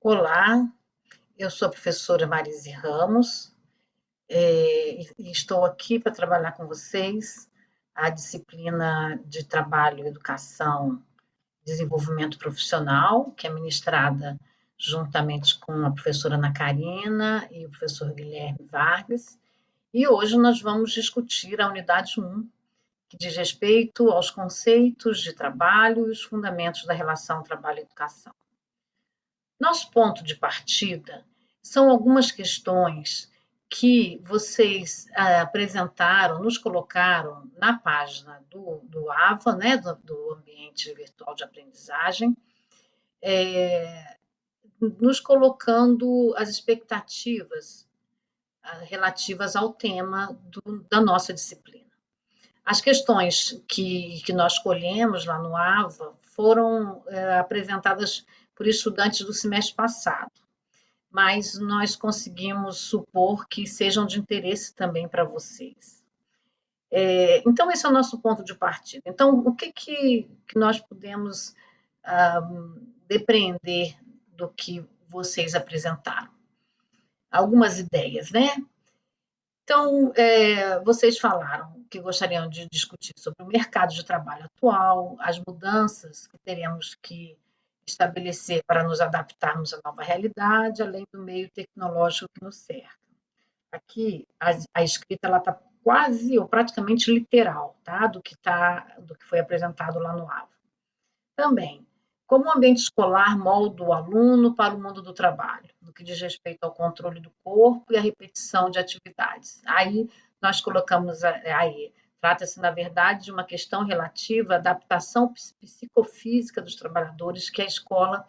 Olá, eu sou a professora Marise Ramos, e estou aqui para trabalhar com vocês a disciplina de Trabalho, Educação e Desenvolvimento Profissional, que é ministrada juntamente com a professora Ana Karina e o professor Guilherme Vargas. E hoje nós vamos discutir a unidade 1, que diz respeito aos conceitos de trabalho e os fundamentos da relação trabalho-educação. Nosso ponto de partida são algumas questões que vocês apresentaram, nos colocaram na página do AVA, né, do Ambiente Virtual de Aprendizagem, nos colocando as expectativas relativas ao tema da nossa disciplina. As questões que nós escolhemos lá no AVA foram apresentadas por estudantes do semestre passado, mas nós conseguimos supor que sejam de interesse também para vocês. Então, esse é o nosso ponto de partida. Então, o que nós podemos depreender do que vocês apresentaram? Algumas ideias, né? Então, vocês falaram que gostariam de discutir sobre o mercado de trabalho atual, as mudanças que teremos que estabelecer para nos adaptarmos à nova realidade, além do meio tecnológico que nos cerca. Aqui, a escrita está quase ou praticamente literal, tá? do que foi apresentado lá no AVA. Também, como o ambiente escolar molda o aluno para o mundo do trabalho, no que diz respeito ao controle do corpo e à repetição de atividades. Aí nós colocamos aí, trata-se, na verdade, de uma questão relativa à adaptação psicofísica dos trabalhadores que a escola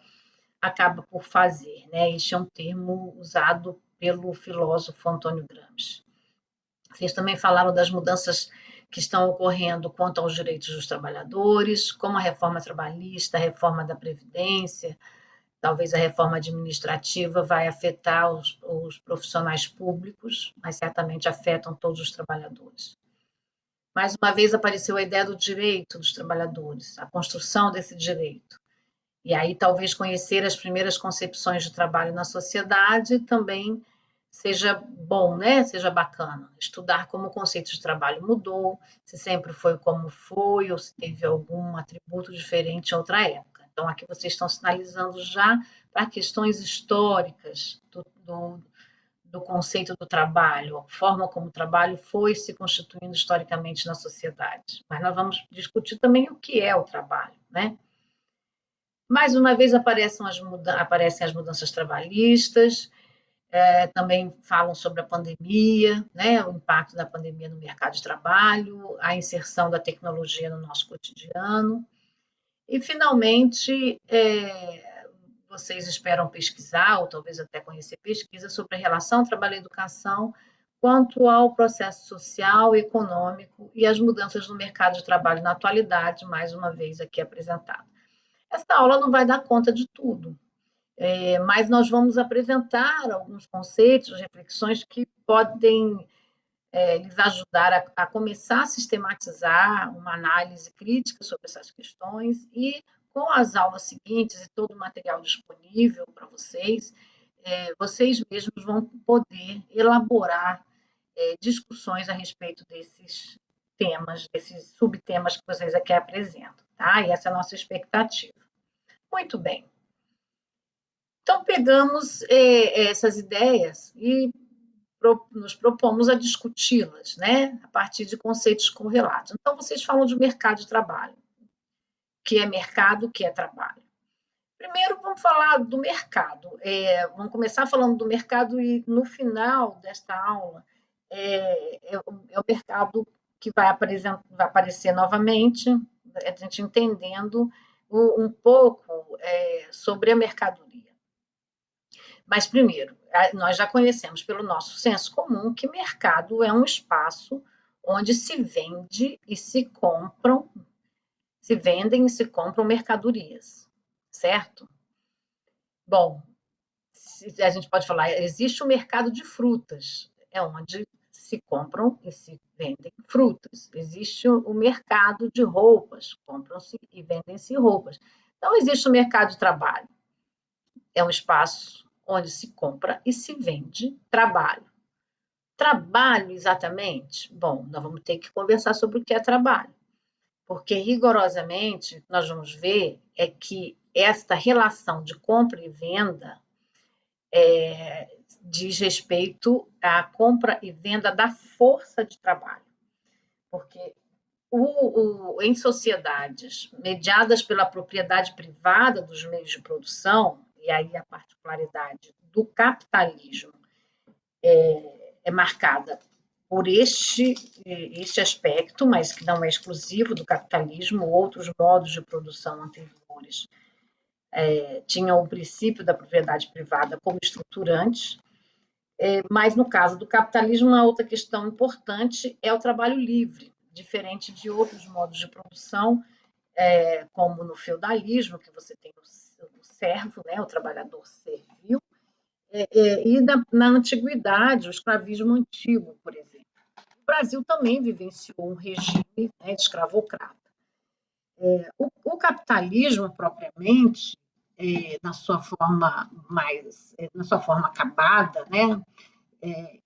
acaba por fazer, né? Este é um termo usado pelo filósofo Antônio Gramsci. Vocês também falaram das mudanças que estão ocorrendo quanto aos direitos dos trabalhadores, como a reforma trabalhista, a reforma da Previdência, talvez a reforma administrativa vai afetar os profissionais públicos, mas certamente afetam todos os trabalhadores. Mais uma vez apareceu a ideia do direito dos trabalhadores, a construção desse direito. E aí talvez conhecer as primeiras concepções de trabalho na sociedade também seja bom, né? Seja bacana. Estudar como o conceito de trabalho mudou, se sempre foi como foi, ou se teve algum atributo diferente em outra época. Então, aqui vocês estão sinalizando já para questões históricas do conceito do trabalho, a forma como o trabalho foi se constituindo historicamente na sociedade. Mas nós vamos discutir também o que é o trabalho, né? Mais uma vez aparecem as mudanças trabalhistas, também falam sobre a pandemia, né, o impacto da pandemia no mercado de trabalho, a inserção da tecnologia no nosso cotidiano. E, finalmente, vocês esperam pesquisar, ou talvez até conhecer pesquisa, sobre a relação trabalho-educação quanto ao processo social, econômico e as mudanças no mercado de trabalho na atualidade, mais uma vez aqui apresentado. Essa aula não vai dar conta de tudo, mas nós vamos apresentar alguns conceitos, reflexões que podem lhes ajudar a começar a sistematizar uma análise crítica sobre essas questões e, com as aulas seguintes e todo o material disponível para vocês, vocês mesmos vão poder elaborar discussões a respeito desses temas, desses subtemas que vocês aqui apresentam, tá? E essa é a nossa expectativa. Muito bem. Então, pegamos essas ideias e nos propomos a discuti-las, né, a partir de conceitos correlatos. Então, vocês falam de mercado de trabalho. O que é mercado, o que é trabalho? Primeiro, vamos falar do mercado. Vamos começar falando do mercado e, no final desta aula, é o mercado que vai aparecer novamente, a gente entendendo um pouco sobre a mercadoria. Mas, primeiro, nós já conhecemos pelo nosso senso comum que mercado é um espaço onde se vende e se compram, se vendem e se compram mercadorias, certo? Bom, a gente pode falar, existe o mercado de frutas, é onde se compram e se vendem frutas. Existe o mercado de roupas, compram-se e vendem-se roupas. Então, existe o mercado de trabalho. é um espaço onde se compra e se vende trabalho. Trabalho, exatamente? Bom, nós vamos ter que conversar sobre o que é trabalho, porque rigorosamente nós vamos ver é que esta relação de compra e venda diz respeito à compra e venda da força de trabalho, porque em sociedades mediadas pela propriedade privada dos meios de produção, e aí a particularidade do capitalismo é marcada por este aspecto, mas que não é exclusivo do capitalismo, outros modos de produção anteriores tinham o princípio da propriedade privada como estruturante, mas no caso do capitalismo, uma outra questão importante é o trabalho livre, diferente de outros modos de produção, como no feudalismo, que você tem o servo, né, o trabalhador servil, e na antiguidade, o escravismo antigo, por exemplo. O Brasil também vivenciou um regime, né, de escravocrata. O capitalismo, propriamente, na sua forma na sua forma acabada, né,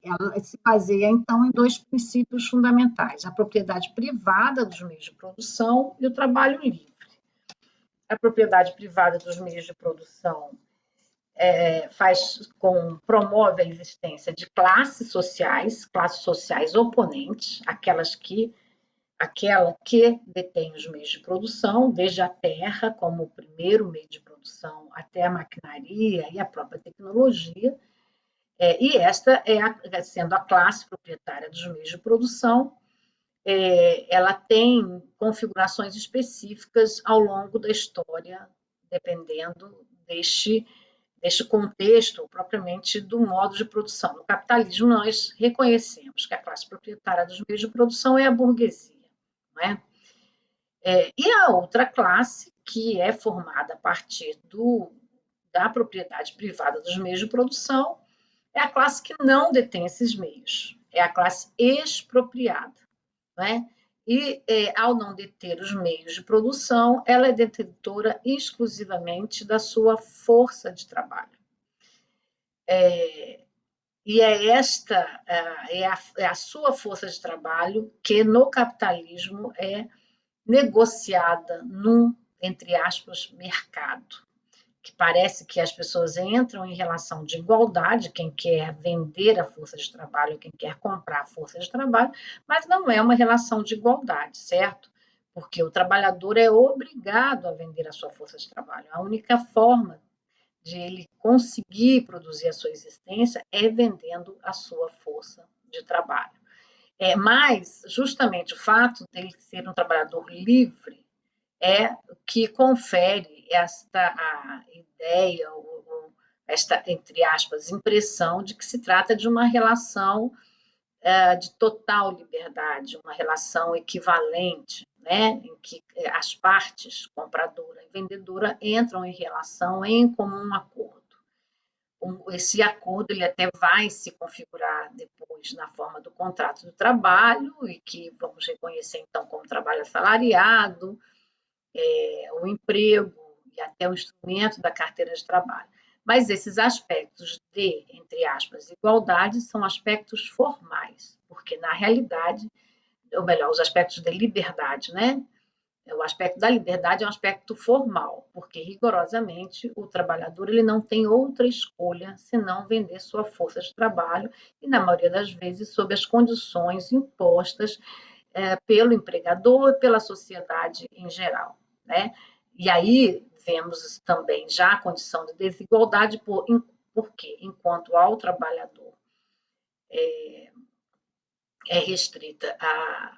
ela se baseia, então, em dois princípios fundamentais: a propriedade privada dos meios de produção e o trabalho livre. A propriedade privada dos meios de produção promove a existência de classes sociais oponentes, aquela que detém os meios de produção, desde a terra como o primeiro meio de produção, até a maquinaria e a própria tecnologia, e esta, sendo a classe proprietária dos meios de produção, ela tem configurações específicas ao longo da história, dependendo deste contexto, propriamente do modo de produção. No capitalismo, nós reconhecemos que a classe proprietária dos meios de produção é a burguesia, não é? E a outra classe, que é formada a partir da propriedade privada dos meios de produção, é a classe que não detém esses meios, é a classe expropriada, não é? E, ao não deter os meios de produção, ela é detentora exclusivamente da sua força de trabalho. E é a sua força de trabalho que no capitalismo é negociada num, entre aspas, mercado, que parece que as pessoas entram em relação de igualdade, quem quer vender a força de trabalho, quem quer comprar a força de trabalho, mas não é uma relação de igualdade, certo? Porque o trabalhador é obrigado a vender a sua força de trabalho. A única forma de ele conseguir produzir a sua existência é vendendo a sua força de trabalho. Mas, justamente, o fato dele ser um trabalhador livre é o que confere a ideia, esta, entre aspas, impressão de que se trata de uma relação de total liberdade, uma relação equivalente, né, em que as partes, compradora e vendedora, entram em relação em comum acordo. Esse acordo ele até vai se configurar depois na forma do contrato de trabalho, e que vamos reconhecer, então, como trabalho assalariado, o emprego e até o instrumento da carteira de trabalho. Mas esses aspectos de, entre aspas, igualdade são aspectos formais, porque na realidade, ou melhor, os aspectos de liberdade, né? O aspecto da liberdade é um aspecto formal, porque rigorosamente o trabalhador ele não tem outra escolha senão vender sua força de trabalho e, na maioria das vezes, sob as condições impostas pelo empregador e pela sociedade em geral, né? E aí vemos também já a condição de desigualdade, porque enquanto ao trabalhador é restrita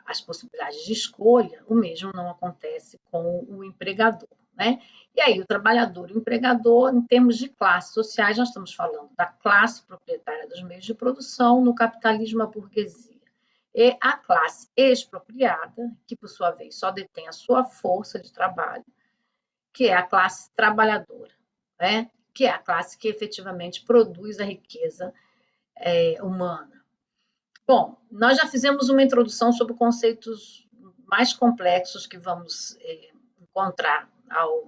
às possibilidades de escolha, o mesmo não acontece com o empregador, né? E aí o trabalhador e o empregador, em termos de classes sociais, nós estamos falando da classe proprietária dos meios de produção, no capitalismo, a burguesia. E a classe expropriada, que por sua vez só detém a sua força de trabalho, que é a classe trabalhadora, né? Que é a classe que efetivamente produz a riqueza humana. Bom, nós já fizemos uma introdução sobre conceitos mais complexos que vamos encontrar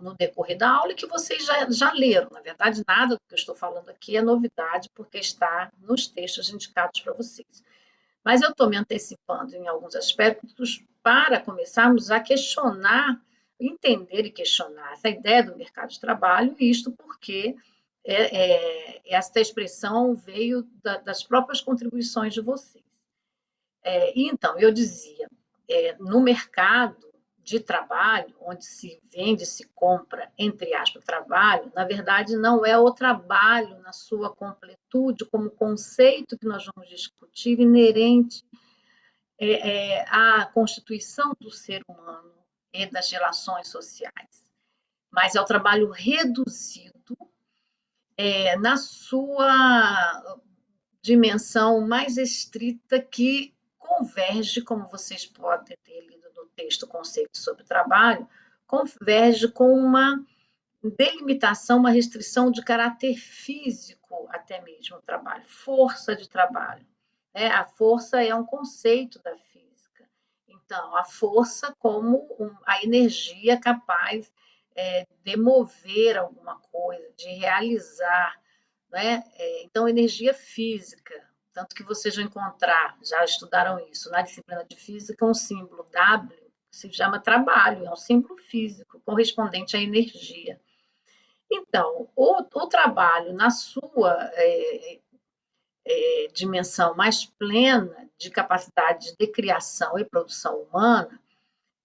no decorrer da aula e que vocês já leram. Na verdade, nada do que eu estou falando aqui é novidade, porque está nos textos indicados para vocês. Mas eu estou me antecipando em alguns aspectos para começarmos a questionar, entender e questionar essa ideia do mercado de trabalho, e isto porque esta expressão veio das próprias contribuições de vocês. Então, eu dizia, no mercado de trabalho, onde se vende, se compra, entre aspas, trabalho, na verdade, não é o trabalho na sua completude, como conceito que nós vamos discutir, inerente à constituição do ser humano e das relações sociais, mas é o trabalho reduzido na sua dimensão mais estrita que converge, como vocês podem ter lido no texto Conceito sobre Trabalho, converge com uma delimitação, uma restrição de caráter físico, até mesmo o trabalho, força de trabalho. A força é um conceito da física. Então, a força como a energia capaz de mover alguma coisa, de realizar, né? Então, energia física, tanto que vocês vão encontrar, já estudaram isso, na disciplina de física, um símbolo W, que se chama trabalho, é um símbolo físico, correspondente à energia. Então, o trabalho, na sua dimensão mais plena de capacidade de criação e produção humana,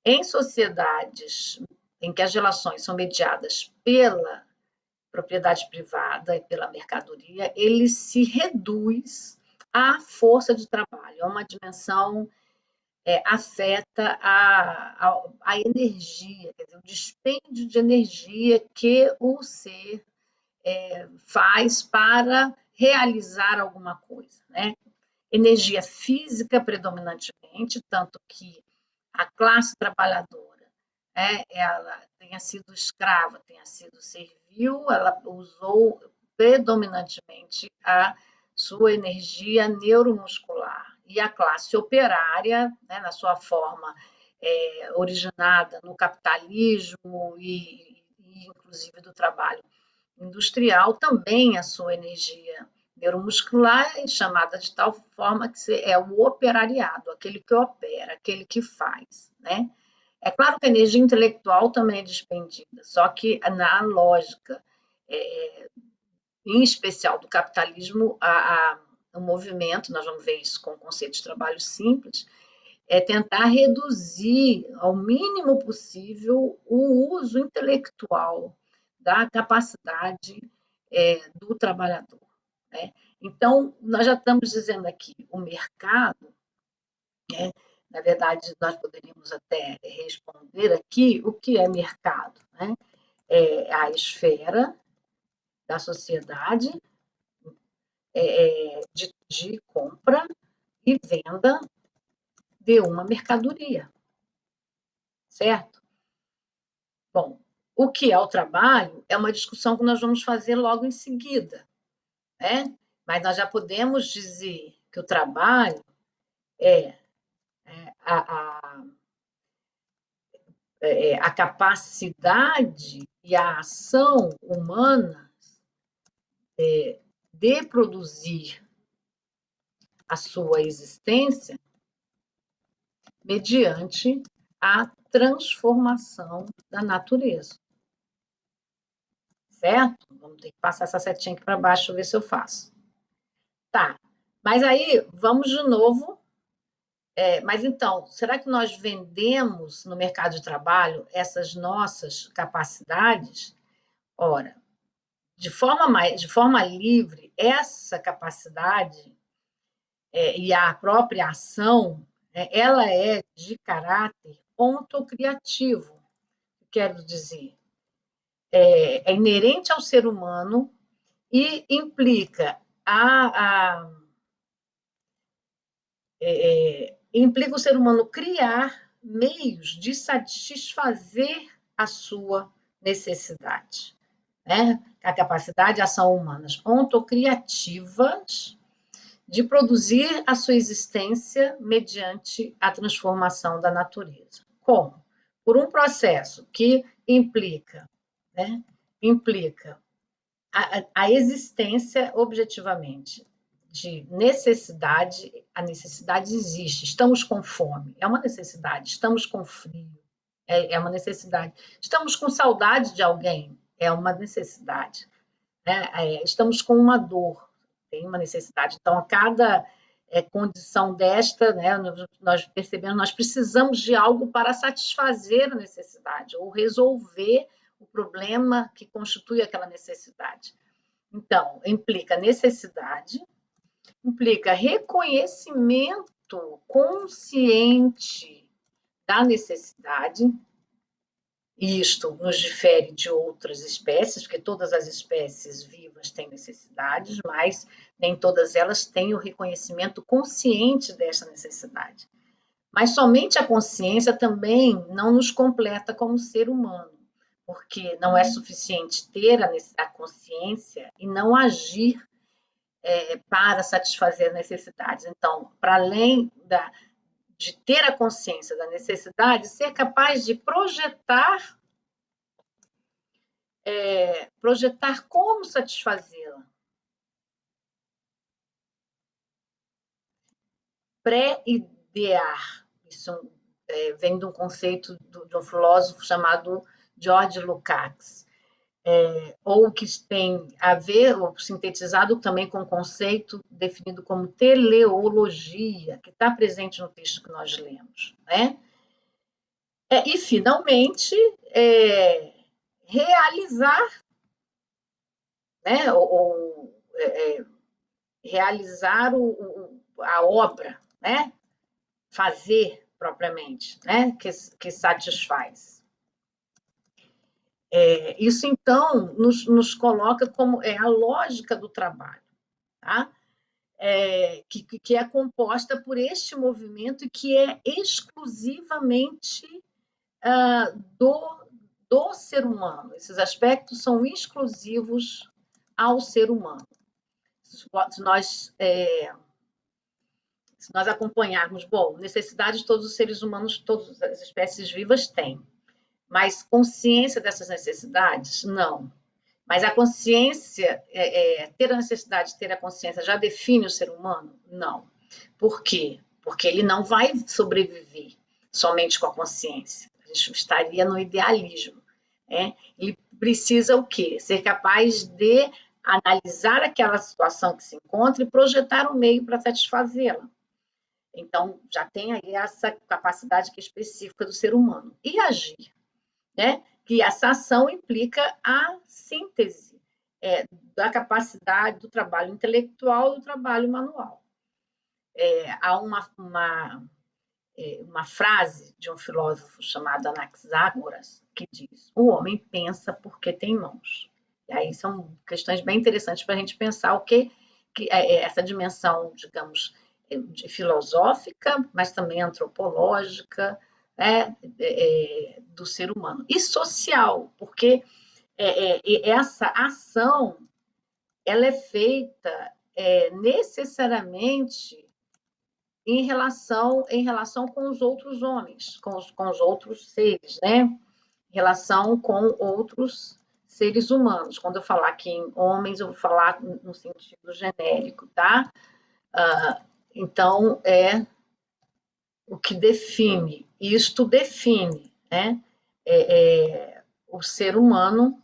em sociedades em que as relações são mediadas pela propriedade privada e pela mercadoria, ele se reduz à força de trabalho, a uma dimensão afeta a energia, quer dizer, o dispêndio de energia que o ser faz para realizar alguma coisa, né? Energia física predominantemente, tanto que a classe trabalhadora, ela tenha sido escrava, tenha sido servil, ela usou predominantemente a sua energia neuromuscular. E a classe operária, na sua forma originada no capitalismo e inclusive do trabalho industrial, também a sua energia neuromuscular é chamada de tal forma que é o operariado, aquele que opera, aquele que faz, né? É claro que a energia intelectual também é despendida, só que na lógica, em especial do capitalismo, o movimento, nós vamos ver isso com o conceito de trabalho simples, é tentar reduzir ao mínimo possível o uso intelectual da capacidade do trabalhador, né? Então, nós já estamos dizendo aqui, o mercado, na verdade, nós poderíamos até responder aqui o que é mercado, né? É a esfera da sociedade de compra e venda de uma mercadoria, certo? Bom, o que é o trabalho é uma discussão que nós vamos fazer logo em seguida, né? Mas nós já podemos dizer que o trabalho é a capacidade e a ação humana de produzir a sua existência mediante a transformação da natureza. Certo? Vamos ter que passar essa setinha aqui para baixo, ver se eu faço. Tá, mas aí vamos de novo. Mas então, será que nós vendemos no mercado de trabalho essas nossas capacidades? Ora, de forma livre, essa capacidade e a própria ação, ela é de caráter ontocriativo, quero dizer, é inerente ao ser humano e implica implica o ser humano criar meios de satisfazer a sua necessidade, né? A capacidade de ação humanas ontocriativas de produzir a sua existência mediante a transformação da natureza. Como? por um processo que implica, né, implica a existência objetivamente de necessidade, a necessidade existe, estamos com fome, é uma necessidade, estamos com frio, é uma necessidade, estamos com saudade de alguém, é uma necessidade, né? Estamos com uma dor, tem uma necessidade. Então, a cada condição desta, né, nós percebemos, nós precisamos de algo para satisfazer a necessidade ou resolver o problema que constitui aquela necessidade. Então, implica necessidade, implica reconhecimento consciente da necessidade, e isto nos difere de outras espécies, porque todas as espécies vivas têm necessidades, mas nem todas elas têm o reconhecimento consciente dessa necessidade. Mas somente a consciência também não nos completa como ser humano, porque não é suficiente ter a consciência e não agir para satisfazer as necessidades. Então, para além de ter a consciência da necessidade, ser capaz de projetar como satisfazê-la. Pré-idear. Isso vem de um conceito de um filósofo chamado George Lukács. Ou que tem a ver, ou sintetizado também com o conceito definido como teleologia, que está presente no texto que nós lemos, né? E, finalmente, realizar, né? Realizar a obra, né? Fazer propriamente, né? Que satisfaz. Isso, então, nos coloca como a lógica do trabalho, tá? Que é composta por este movimento e que é exclusivamente do ser humano. Esses aspectos são exclusivos ao ser humano. Se nós acompanharmos, necessidades todos os seres humanos, todas as espécies vivas têm, mas consciência dessas necessidades, não. Mas a consciência, ter a necessidade de ter a consciência já define o ser humano? Não. Por quê? Porque ele não vai sobreviver somente com a consciência. A gente estaria no idealismo. Ele precisa o quê? Ser capaz de analisar aquela situação que se encontra e projetar um meio para satisfazê-la. Então, já tem aí essa capacidade que é específica do ser humano. E agir, né? Que essa ação implica a síntese da capacidade do trabalho intelectual e do trabalho manual. Há uma frase de um filósofo chamado Anaxágoras que diz: o homem pensa porque tem mãos. E aí são questões bem interessantes para a gente pensar o que essa dimensão, digamos, filosófica, mas também antropológica, do ser humano. E social, porque essa ação ela é feita necessariamente em relação com os outros homens, com os outros seres, né? Em relação com outros seres humanos. Quando eu falar aqui em homens, eu vou falar no sentido genérico, tá? Então, o que define, isto define, né? O ser humano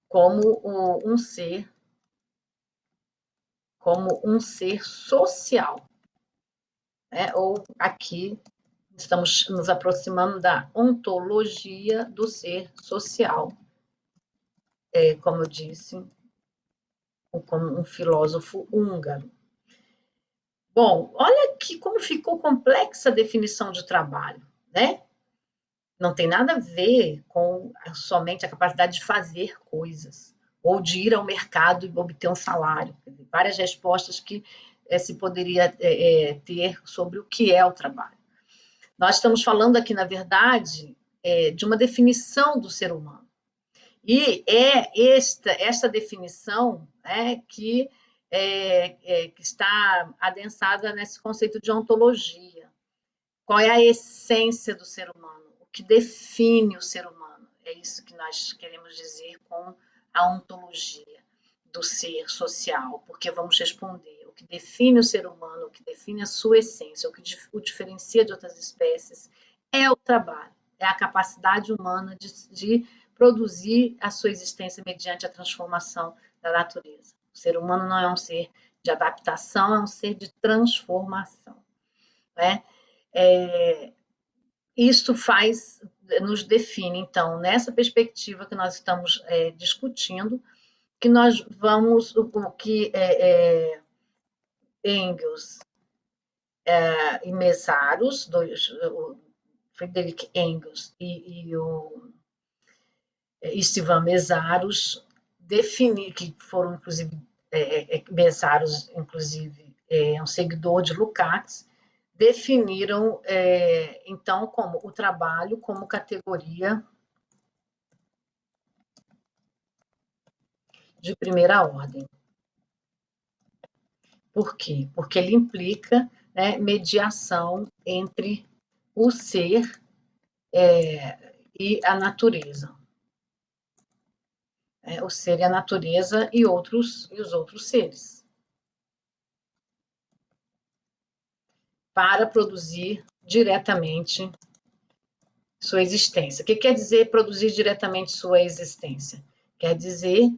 como um ser social, né? Ou aqui estamos nos aproximando da ontologia do ser social, como eu disse, como um filósofo húngaro. Bom, olha aqui como ficou complexa a definição de trabalho, né? Não tem nada a ver com somente a capacidade de fazer coisas, ou de ir ao mercado e obter um salário. Várias respostas que se poderia ter sobre o que é o trabalho. Nós estamos falando aqui, na verdade, de uma definição do ser humano. E esta definição que está adensada nesse conceito de ontologia. Qual é a essência do ser humano? O que define o ser humano? É isso que nós queremos dizer com a ontologia do ser social, porque vamos responder o que define o ser humano, o que define a sua essência, o que o diferencia de outras espécies é o trabalho, é a capacidade humana de produzir a sua existência mediante a transformação da natureza. O ser humano não é um ser de adaptação, é um ser de transformação, né? Isto nos define, então, nessa perspectiva que nós estamos discutindo, que nós vamos, o que Engels e Mesaros, o Friedrich Engels e o Istvan Mesaros, que foram, inclusive, Mesaros, inclusive, é um seguidor de Lukács, definiram, então, como o trabalho como categoria de primeira ordem. Por quê? Porque ele implica, né, mediação entre o ser e a natureza. O ser e a natureza e os outros seres. Para produzir diretamente sua existência. O que quer dizer produzir diretamente sua existência? Quer dizer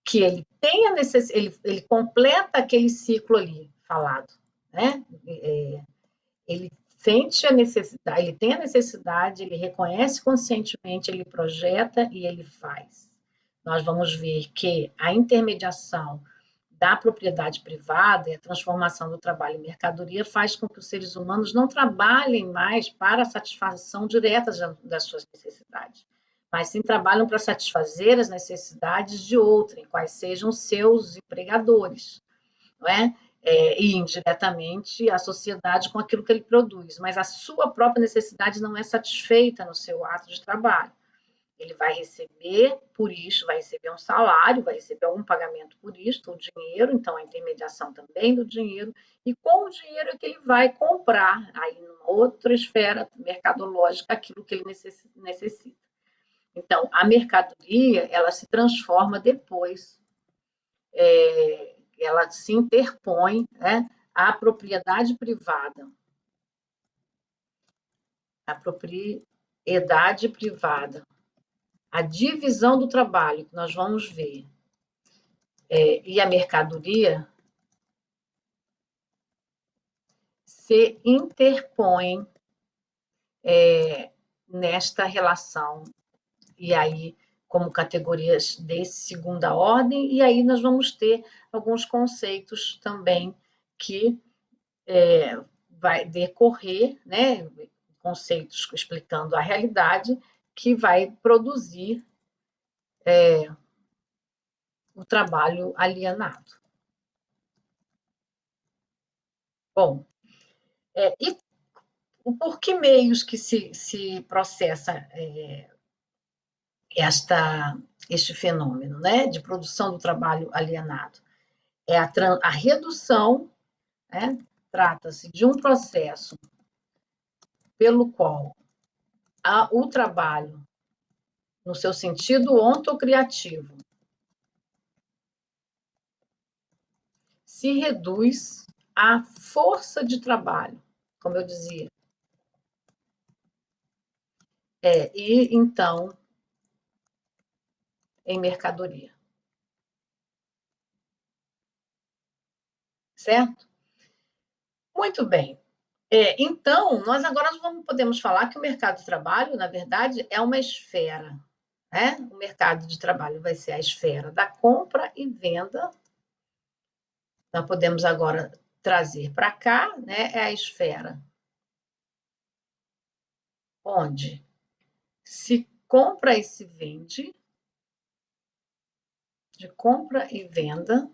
que ele tem a necessidade, ele completa aquele ciclo ali falado, né? Ele sente a necessidade, ele tem a necessidade, ele reconhece conscientemente, ele projeta e ele faz. Nós vamos ver que a intermediação da propriedade privada e a transformação do trabalho em mercadoria faz com que os seres humanos não trabalhem mais para a satisfação direta das suas necessidades, mas sim trabalham para satisfazer as necessidades de outrem, quais sejam seus empregadores, não é? E indiretamente a sociedade com aquilo que ele produz, mas a sua própria necessidade não é satisfeita no seu ato de trabalho. Ele vai receber por isso, vai receber um salário, vai receber algum pagamento por isso, o dinheiro, então a intermediação também do dinheiro, e com o dinheiro é que ele vai comprar, aí numa outra esfera mercadológica, aquilo que ele necessita. Então, a mercadoria, ela se transforma depois, ela se interpõe, né, à propriedade privada. A propriedade privada. A divisão do trabalho, que nós vamos ver, e a mercadoria se interpõem nesta relação, e aí como categorias de segunda ordem, e aí nós vamos ter alguns conceitos também que vai decorrer, né, conceitos explicando a realidade, que vai produzir o trabalho alienado. Bom, e por que meios que se processa este fenômeno, né, de produção do trabalho alienado? É a redução, né, trata-se de um processo pelo qual o trabalho, no seu sentido ontocriativo, se reduz à força de trabalho, como eu dizia. E então, em mercadoria. Certo? Muito bem. Então, nós agora podemos falar que o mercado de trabalho, na verdade, é uma esfera. Né? O mercado de trabalho vai ser a esfera da compra e venda. Nós podemos agora trazer para cá, né, é a esfera onde se compra e se vende, de compra e venda,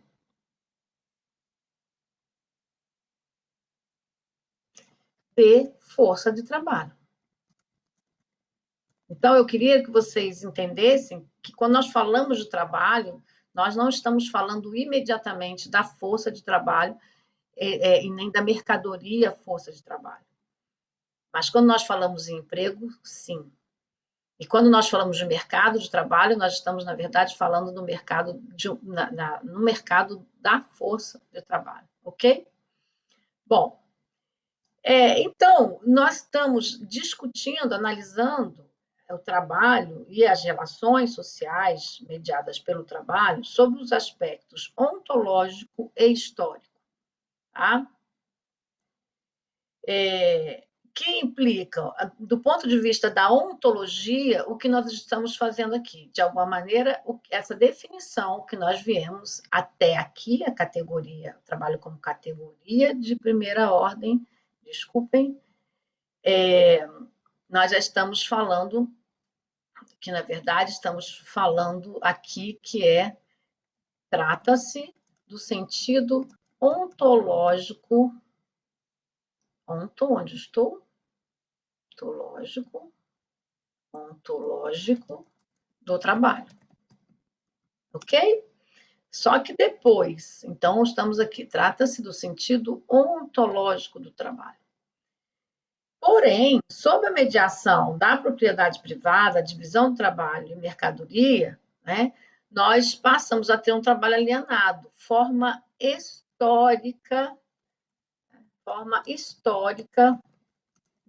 de força de trabalho. Então, eu queria que vocês entendessem que quando nós falamos de trabalho, nós não estamos falando imediatamente da força de trabalho e nem da mercadoria força de trabalho. Mas quando nós falamos em emprego, sim. E quando nós falamos de mercado de trabalho, nós estamos, na verdade, falando no mercado, no mercado da força de trabalho, ok? Bom, então, nós estamos discutindo, analisando o trabalho e as relações sociais mediadas pelo trabalho sobre os aspectos ontológico e histórico, tá? Que implica, do ponto de vista da ontologia, o que nós estamos fazendo aqui. De alguma maneira, essa definição que nós viemos até aqui, a categoria, trabalho como categoria de primeira ordem, desculpem, nós já estamos falando, que na verdade estamos falando aqui trata-se do sentido ontológico, onde estou? Ontológico do trabalho, ok? Só que depois, então estamos aqui, trata-se do sentido ontológico do trabalho. Porém, sob a mediação da propriedade privada, divisão do trabalho e mercadoria, né, nós passamos a ter um trabalho alienado, forma histórica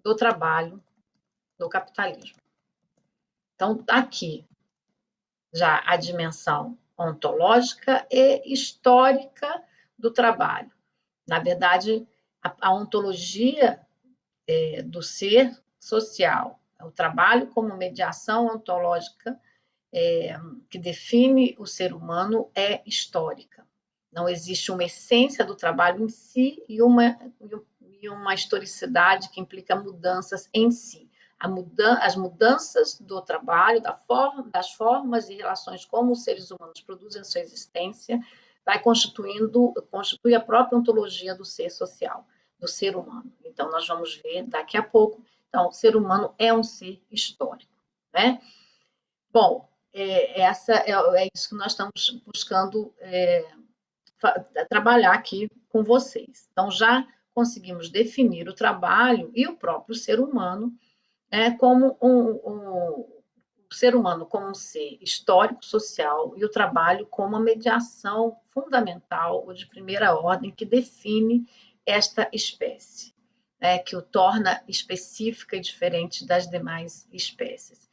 do trabalho do capitalismo. Então, aqui já a dimensão ontológica e histórica do trabalho. Na verdade, a ontologia do ser social, o trabalho como mediação ontológica que define o ser humano é histórica. Não existe uma essência do trabalho em si e uma historicidade que implica mudanças em si. As mudanças do trabalho, das formas e relações como os seres humanos produzem a sua existência, constitui a própria ontologia do ser social, do ser humano. Então, nós vamos ver daqui a pouco. Então, o ser humano é um ser histórico, né? Bom, é isso que nós estamos buscando trabalhar aqui com vocês. Então, já conseguimos definir o trabalho e o próprio ser humano como o ser humano como um ser histórico, social, e o trabalho como uma mediação fundamental ou de primeira ordem que define esta espécie, que o torna específica e diferente das demais espécies,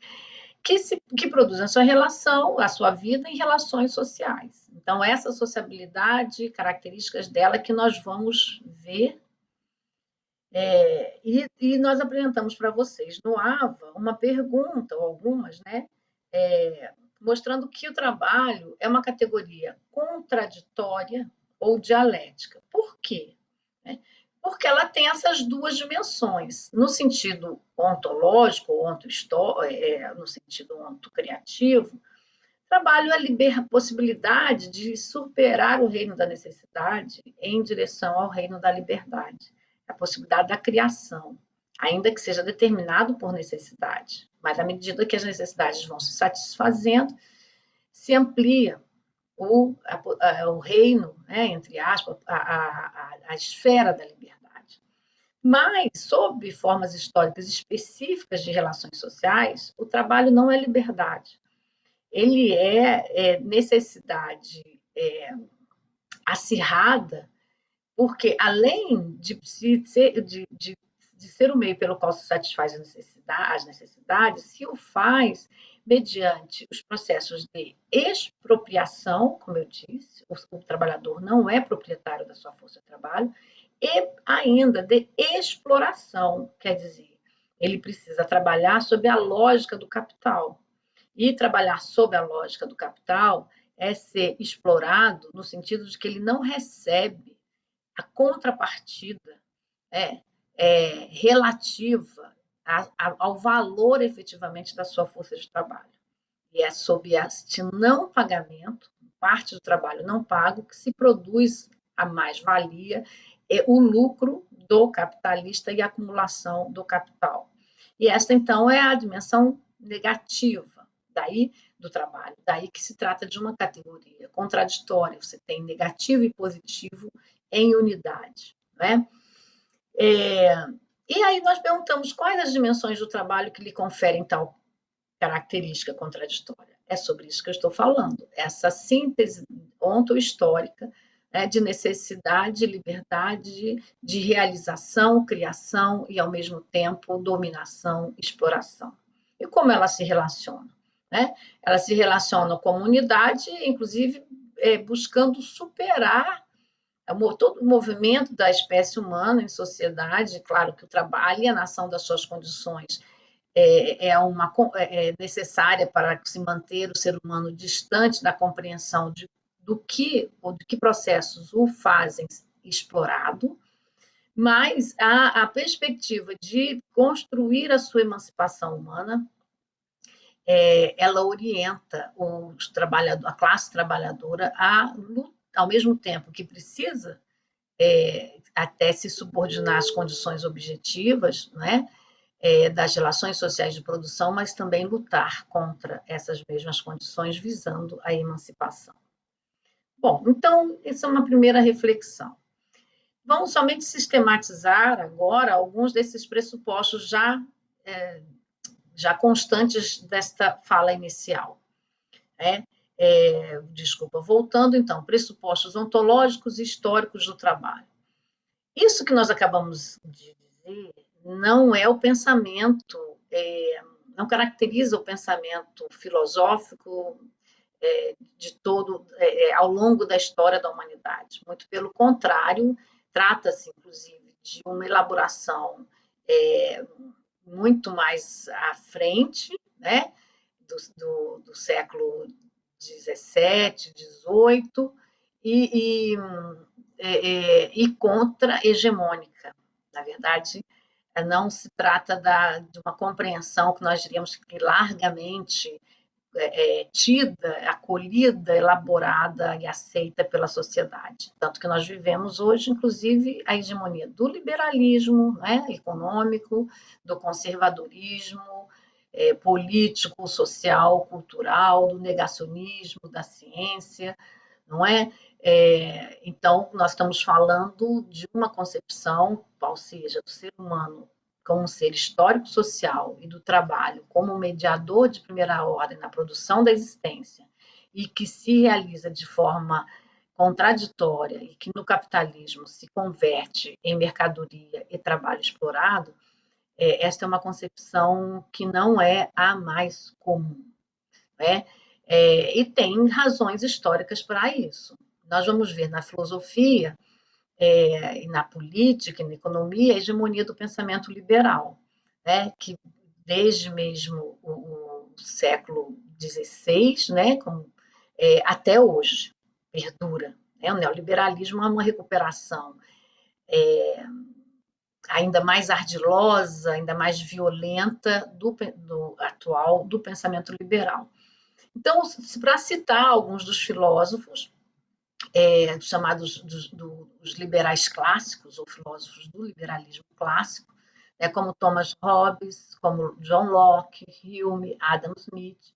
que produzem a sua relação, a sua vida em relações sociais. Então, essa sociabilidade, características dela que nós vamos ver e nós apresentamos para vocês no AVA uma pergunta, ou algumas, mostrando que o trabalho é uma categoria contraditória ou dialética. Por quê? Porque ela tem essas duas dimensões. No sentido ontológico, ou no sentido ontocriativo, trabalho é a possibilidade de superar o reino da necessidade em direção ao reino da liberdade. A possibilidade da criação, ainda que seja determinado por necessidade. Mas à medida que as necessidades vão se satisfazendo, se amplia o reino, entre aspas, a esfera da liberdade. Mas, sob formas históricas específicas de relações sociais, o trabalho não é liberdade. Ele é necessidade acirrada, porque além de ser o meio pelo qual se satisfaz as necessidades, se o faz mediante os processos de expropriação, como eu disse, o trabalhador não é proprietário da sua força de trabalho, e ainda de exploração, quer dizer, ele precisa trabalhar sob a lógica do capital. E trabalhar sob a lógica do capital é ser explorado no sentido de que ele não recebe a contrapartida relativa ao valor efetivamente da sua força de trabalho. E é sob este não pagamento, parte do trabalho não pago, que se produz a mais-valia, o lucro do capitalista e a acumulação do capital. E esta, então, é a dimensão negativa daí do trabalho. Daí que se trata de uma categoria contraditória. Você tem negativo e positivo em unidade, né? E aí nós perguntamos quais as dimensões do trabalho que lhe conferem tal característica contraditória. É sobre isso que eu estou falando, essa síntese ontohistórica, né, de necessidade, liberdade, de realização, criação e, ao mesmo tempo, dominação, exploração. E como ela se relaciona? Né? Ela se relaciona com a comunidade, inclusive buscando superar todo o movimento da espécie humana em sociedade. Claro que o trabalho e a nação das suas condições é necessária para se manter o ser humano distante da compreensão do que processos o fazem explorado, mas a perspectiva de construir a sua emancipação humana, ela orienta a classe trabalhadora ao mesmo tempo que precisa até se subordinar às condições objetivas, né, das relações sociais de produção, mas também lutar contra essas mesmas condições, visando a emancipação. Bom, então, essa é uma primeira reflexão. Vamos somente sistematizar agora alguns desses pressupostos já constantes desta fala inicial. Voltando então, pressupostos ontológicos e históricos do trabalho. Isso que nós acabamos de dizer não é o pensamento, não caracteriza o pensamento filosófico de todo, ao longo da história da humanidade. Muito pelo contrário, trata-se, inclusive, de uma elaboração muito mais à frente, né, do século XVII, XVIII, e contra-hegemônica. Na verdade, não se trata de uma compreensão que nós diríamos que largamente tida, acolhida, elaborada e aceita pela sociedade. Tanto que nós vivemos hoje, inclusive, a hegemonia do liberalismo, né, econômico, do conservadorismo político, social, cultural, do negacionismo, da ciência, não é? Então, nós estamos falando de uma concepção, qual seja, do ser humano como um ser histórico-social e do trabalho como um mediador de primeira ordem na produção da existência e que se realiza de forma contraditória e que no capitalismo se converte em mercadoria e trabalho explorado, esta é uma concepção que não é a mais comum, né? E tem razões históricas para isso. Nós vamos ver na filosofia e na política e na economia a hegemonia do pensamento liberal, né, que desde mesmo o século XVI, né, até hoje, perdura. Né? O neoliberalismo é uma recuperação ainda mais ardilosa, ainda mais violenta do atual do pensamento liberal. Então, para citar alguns dos filósofos, chamados dos liberais clássicos, ou filósofos do liberalismo clássico, como Thomas Hobbes, como John Locke, Hume, Adam Smith.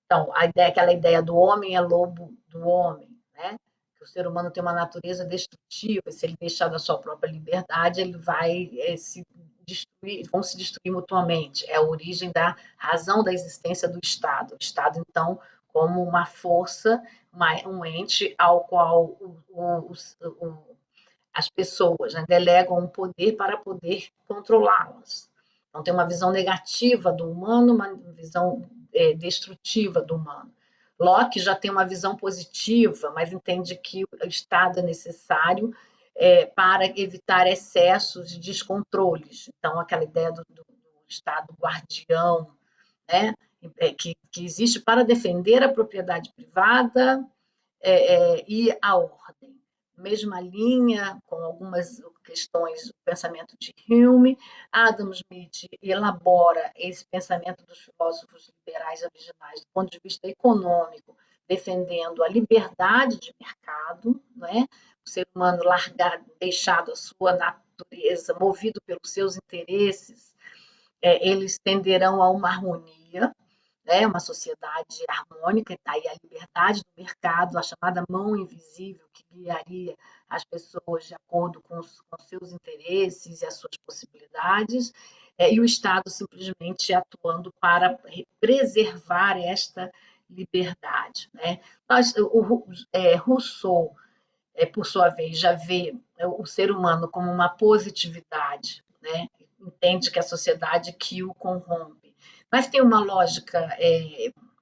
Então, aquela ideia do homem é lobo do homem, né? Que o ser humano tem uma natureza destrutiva, se ele deixar da sua própria liberdade, ele vai se destruir, vão se destruir mutuamente. É a origem da razão da existência do Estado. O Estado, então, como uma força, um ente ao qual as pessoas, né, delegam um poder para poder controlá-las. Então, tem uma visão negativa do humano, uma visão destrutiva do humano. Locke já tem uma visão positiva, mas entende que o Estado é necessário para evitar excessos e descontroles. Então, aquela ideia do Estado guardião, né, que existe para defender a propriedade privada e a ordem. Mesma linha, com algumas questões do pensamento de Hume, Adam Smith elabora esse pensamento dos filósofos liberais originais do ponto de vista econômico, defendendo a liberdade de mercado, não é? O ser humano deixado a sua natureza, movido pelos seus interesses, eles tenderão a uma harmonia, é uma sociedade harmônica, está aí a liberdade do mercado, a chamada mão invisível que guiaria as pessoas de acordo com seus interesses e as suas possibilidades, e o Estado simplesmente atuando para preservar esta liberdade. Né? Rousseau, por sua vez, já vê o ser humano como uma positividade, né? Entende que a sociedade que o corrompe. Mas tem uma lógica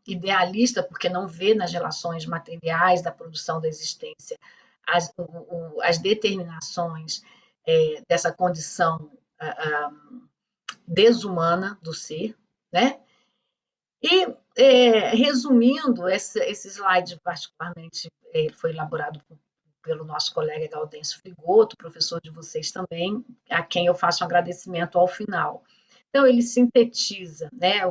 idealista, porque não vê nas relações materiais da produção da existência as determinações dessa condição desumana do ser, né? E, resumindo, esse slide particularmente foi elaborado pelo nosso colega Gaudêncio Frigoto, professor de vocês também, a quem eu faço um agradecimento ao final. Então, ele sintetiza, né,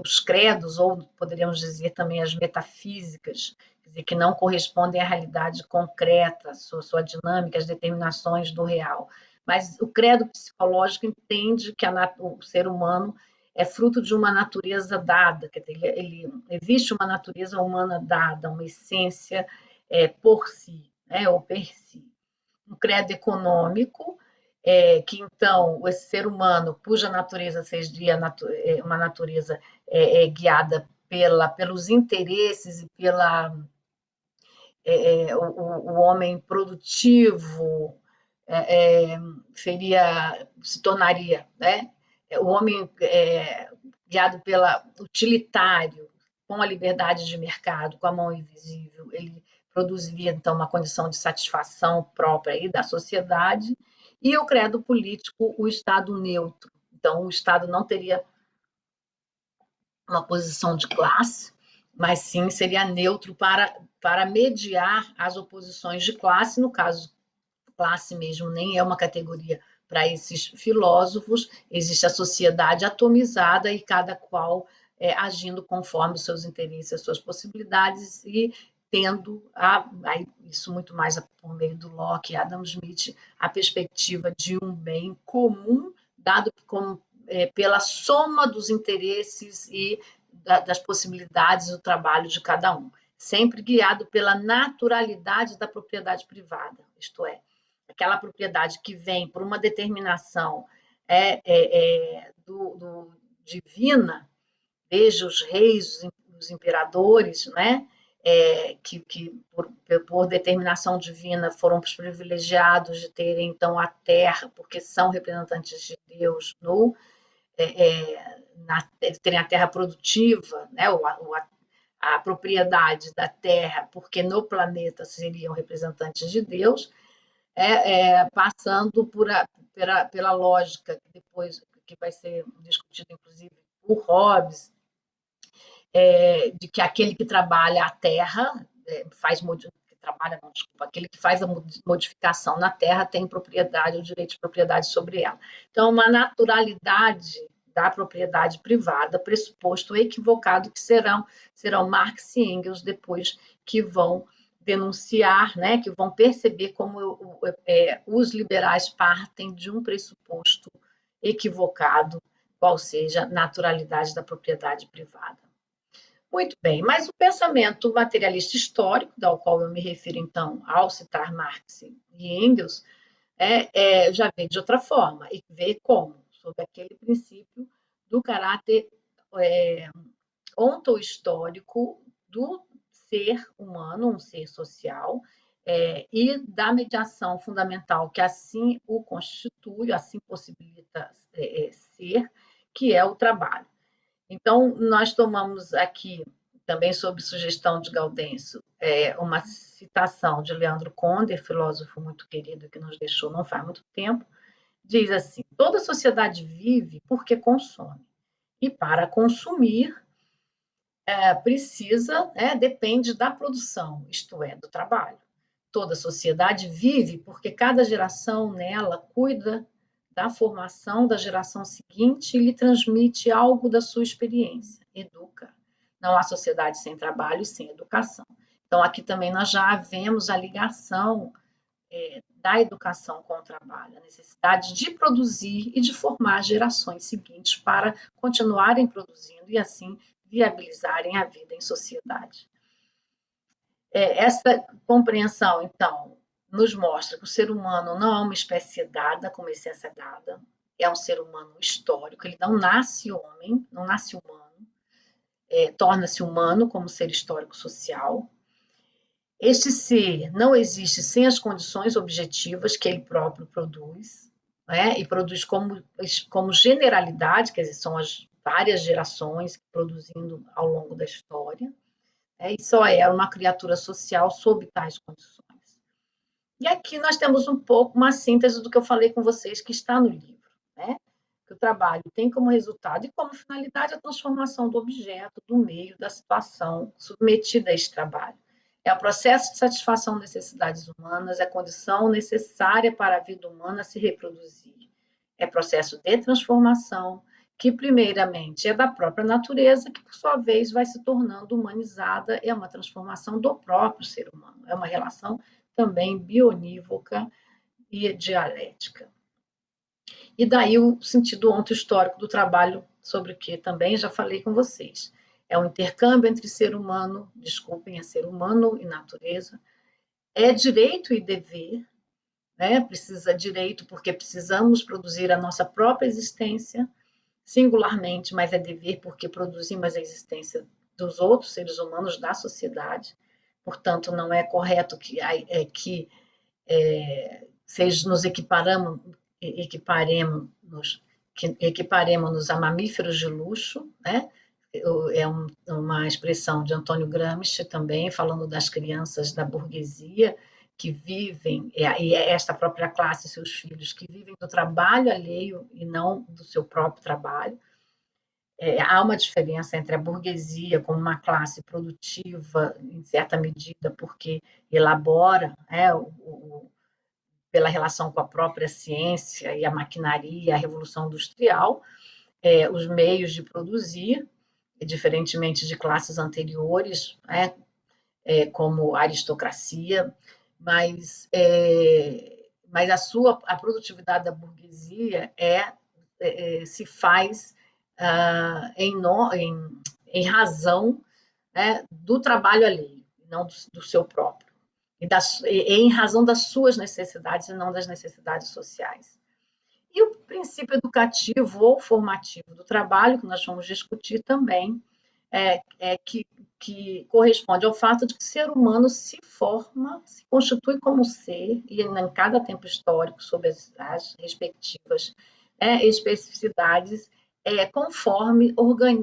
os credos, ou poderíamos dizer também as metafísicas, quer dizer, que não correspondem à realidade concreta, sua dinâmica, as determinações do real. Mas o credo psicológico entende que o ser humano é fruto de uma natureza dada, quer dizer, existe uma natureza humana dada, uma essência por si, né, ou per si. Um credo econômico, que então esse ser humano, cuja natureza seja uma natureza guiada pelos interesses e o homem produtivo, se tornaria, né? O homem guiado pela utilitário, com a liberdade de mercado, com a mão invisível, ele produziria, então, uma condição de satisfação própria aí da sociedade, e o credo político, o Estado neutro. Então, o Estado não teria uma posição de classe, mas sim seria neutro para mediar as oposições de classe, no caso, classe mesmo nem é uma categoria para esses filósofos, existe a sociedade atomizada e cada qual agindo conforme os seus interesses, as suas possibilidades e tendo, isso muito mais por meio do Locke e Adam Smith, a perspectiva de um bem comum, dado como, pela soma dos interesses e das possibilidades do trabalho de cada um, sempre guiado pela naturalidade da propriedade privada, isto é, aquela propriedade que vem por uma determinação divina, veja os reis, os imperadores, né? Que por determinação divina foram os privilegiados de terem então a terra, porque são representantes de Deus terem a terra produtiva, né? A propriedade da terra, porque no planeta seriam representantes de Deus, passando pela lógica que depois que vai ser discutida, inclusive, por Hobbes, de que aquele que trabalha a terra aquele que faz a modificação na terra tem propriedade, o direito de propriedade sobre ela. Então, uma naturalidade da propriedade privada, pressuposto equivocado que serão Marx e Engels depois que vão denunciar, né, que vão perceber como os liberais partem de um pressuposto equivocado, qual seja a naturalidade da propriedade privada. Muito bem, mas o pensamento materialista histórico, ao qual eu me refiro, então, ao citar Marx e Engels, já vê de outra forma, e vê como? Sob aquele princípio do caráter ontohistórico do ser humano, um ser social, e da mediação fundamental que assim o constitui, assim possibilita ser, que é o trabalho. Então, nós tomamos aqui, também sob sugestão de Gaudêncio, uma citação de Leandro Conder, filósofo muito querido que nos deixou não faz muito tempo, diz assim: toda sociedade vive porque consome, e para consumir depende da produção, isto é, do trabalho. Toda sociedade vive porque cada geração nela cuida da formação da geração seguinte e lhe transmite algo da sua experiência, educa. Não há sociedade sem trabalho e sem educação. Então, aqui também nós já vemos a ligação da educação com o trabalho, a necessidade de produzir e de formar gerações seguintes para continuarem produzindo e assim viabilizarem a vida em sociedade. Essa compreensão, então, nos mostra que o ser humano não é uma espécie dada, como essência dada, é um ser humano histórico, ele não nasce homem, não nasce humano, torna-se humano como ser histórico-social. Este ser não existe sem as condições objetivas que ele próprio produz, né? E produz como generalidade, quer dizer, são as várias gerações produzindo ao longo da história, né? E só é uma criatura social sob tais condições. E aqui nós temos um pouco uma síntese do que eu falei com vocês, que está no livro, né? Que o trabalho tem como resultado e como finalidade a transformação do objeto, do meio, da situação submetida a este trabalho. É o processo de satisfação de necessidades humanas, é a condição necessária para a vida humana se reproduzir. É processo de transformação, que primeiramente é da própria natureza, que por sua vez vai se tornando humanizada, é uma transformação do próprio ser humano, é uma relação também bionívoca e dialética. E daí o sentido onto-histórico do trabalho, sobre o que também já falei com vocês. É um intercâmbio entre ser humano, desculpem, é ser humano e natureza, é direito e dever, né? Precisa direito porque precisamos produzir a nossa própria existência, singularmente, mas é dever porque produzimos a existência dos outros seres humanos da sociedade. Portanto, não é correto que nos equiparemos a mamíferos de luxo, né? É uma expressão de Antônio Gramsci também, falando das crianças da burguesia que vivem, e esta própria classe, seus filhos, que vivem do trabalho alheio e não do seu próprio trabalho. Há uma diferença entre a burguesia como uma classe produtiva, em certa medida, porque elabora, pela relação com a própria ciência e a maquinaria, a revolução industrial, os meios de produzir, diferentemente de classes anteriores, como a aristocracia, mas a produtividade da burguesia se faz em razão, né, do trabalho alheio, não do seu próprio, e em razão das suas necessidades e não das necessidades sociais. E o princípio educativo ou formativo do trabalho, que nós vamos discutir também, que corresponde ao fato de que o ser humano se forma, se constitui como ser, e em cada tempo histórico, sob as respectivas especificidades, conforme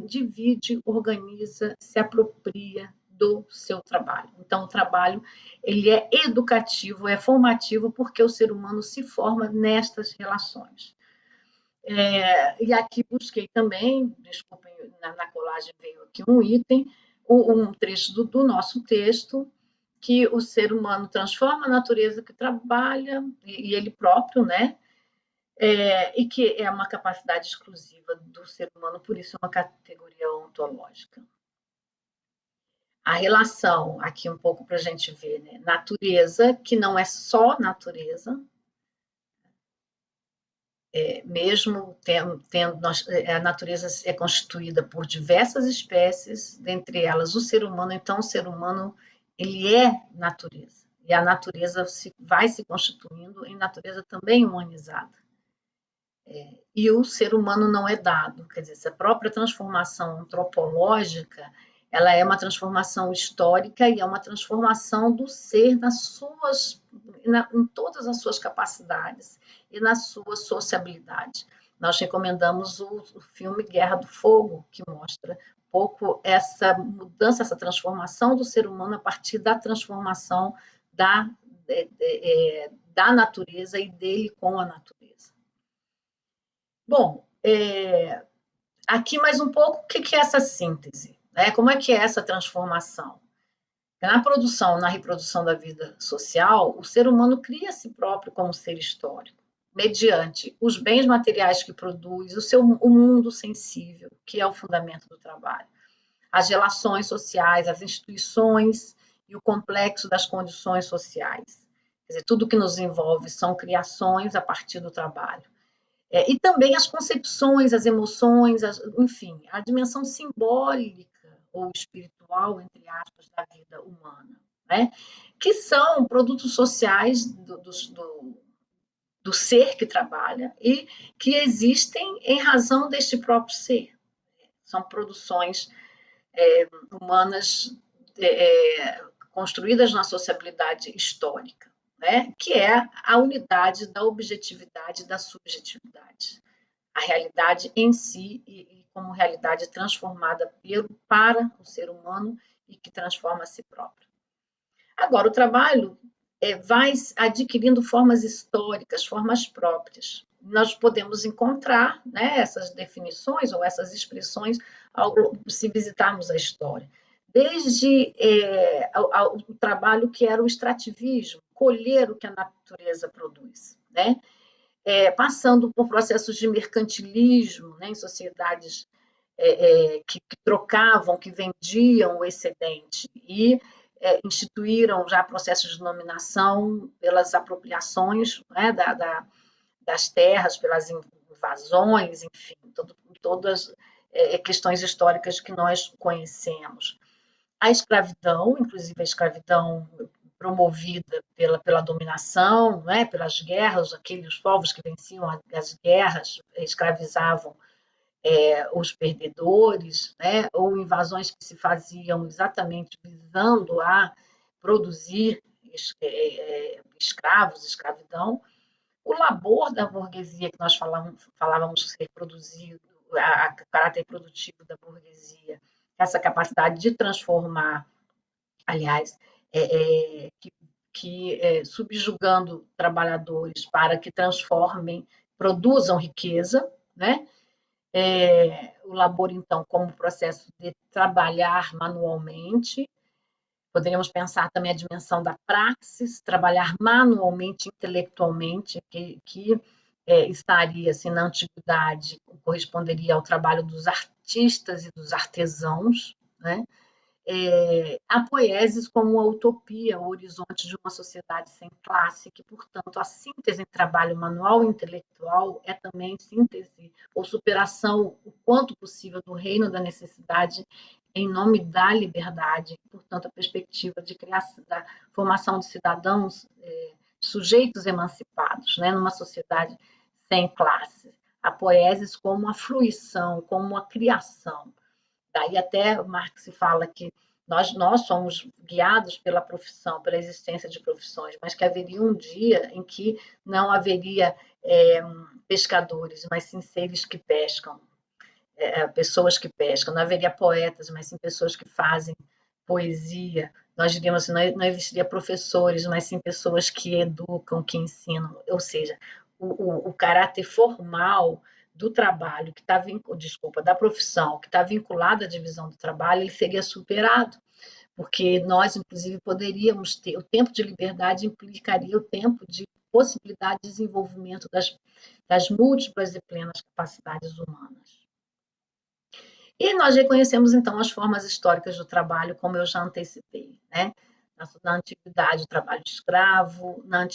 divide, organiza, se apropria do seu trabalho. Então, o trabalho ele é educativo, é formativo, porque o ser humano se forma nestas relações. E aqui busquei também, desculpem, na colagem veio aqui um item, um trecho do nosso texto, que o ser humano transforma a natureza que trabalha, e ele próprio, né? E que é uma capacidade exclusiva do ser humano, por isso é uma categoria ontológica. A relação, aqui um pouco para a gente ver, né? Natureza, que não é só natureza, mesmo a natureza é constituída por diversas espécies, dentre elas o ser humano, então o ser humano ele é natureza, e a natureza vai se constituindo em natureza também humanizada. E o ser humano não é dado, quer dizer, essa própria transformação antropológica, ela é uma transformação histórica e é uma transformação do ser em todas as suas capacidades e na sua sociabilidade. Nós recomendamos o filme Guerra do Fogo, que mostra um pouco essa mudança, essa transformação do ser humano a partir da transformação da natureza e dele com a natureza. Bom, aqui mais um pouco o que é essa síntese, né? Como é que é essa transformação? Na produção, na reprodução da vida social, o ser humano cria a si próprio como ser histórico, mediante os bens materiais que produz, o mundo sensível, que é o fundamento do trabalho, as relações sociais, as instituições e o complexo das condições sociais. Quer dizer, tudo que nos envolve são criações a partir do trabalho. E também as concepções, as emoções, enfim, a dimensão simbólica ou espiritual, entre aspas, da vida humana, né? Que são produtos sociais do ser que trabalha e que existem em razão deste próprio ser. São produções humanas construídas na sociabilidade histórica, né? Que é a unidade da objetividade e da subjetividade. A realidade em si e como realidade transformada para o ser humano e que transforma a si próprio. Agora, o trabalho vai adquirindo formas históricas, formas próprias. Nós podemos encontrar, né, essas definições ou essas expressões se visitarmos a história. Desde o trabalho que era o extrativismo, colher o que a natureza produz, né? Passando por processos de mercantilismo, né, em sociedades que trocavam, que vendiam o excedente e instituíram já processos de dominação pelas apropriações, né, das terras, pelas invasões, enfim, todas questões históricas que nós conhecemos. A escravidão, inclusive a escravidão promovida pela dominação, né, pelas guerras, aqueles povos que venciam as guerras escravizavam os perdedores, né, ou invasões que se faziam exatamente visando a produzir escravos, escravidão. O labor da burguesia, que nós falávamos ser produzido, o caráter produtivo da burguesia, essa capacidade de transformar, aliás, subjugando trabalhadores para que transformem, produzam riqueza, né? O labor, então, como processo de trabalhar manualmente. Poderíamos pensar também a dimensão da praxis, trabalhar manualmente, intelectualmente, que estaria, assim, na antiguidade, corresponderia ao trabalho dos artistas e dos artesãos, né? A poiesis como a utopia, o horizonte de uma sociedade sem classe, que, portanto, a síntese entre trabalho manual e intelectual é também síntese ou superação, o quanto possível, do reino da necessidade em nome da liberdade, portanto, a perspectiva de criação, da formação de cidadãos sujeitos emancipados, né, numa sociedade sem classe. A poiesis como a fruição, como a criação. Daí até Marx fala que nós somos guiados pela profissão, pela existência de profissões, mas que haveria um dia em que não haveria pescadores, mas sim seres que pescam, pessoas que pescam. Não haveria poetas, mas sim pessoas que fazem poesia. Nós diríamos assim, não existiria professores, mas sim pessoas que educam, que ensinam. Ou seja, o caráter formal do trabalho que está da profissão que está vinculada à divisão do trabalho, ele seria superado, porque nós, inclusive, poderíamos ter o tempo de liberdade implicaria o tempo de possibilidade de desenvolvimento das múltiplas e plenas capacidades humanas. E nós reconhecemos, então, as formas históricas do trabalho, como eu já antecipei, né? Na antiguidade, o trabalho escravo, na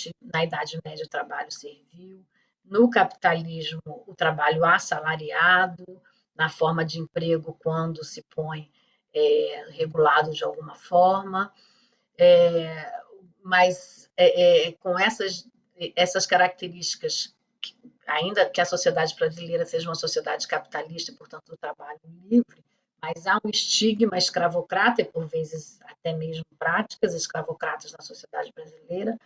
Idade Média, o trabalho servil, no capitalismo, o trabalho assalariado, na forma de emprego, quando se põe regulado de alguma forma, mas com essas características, ainda que a sociedade brasileira seja uma sociedade capitalista e, portanto, do trabalho livre, mas há um estigma escravocrata e, por vezes, até mesmo práticas escravocratas na sociedade brasileira,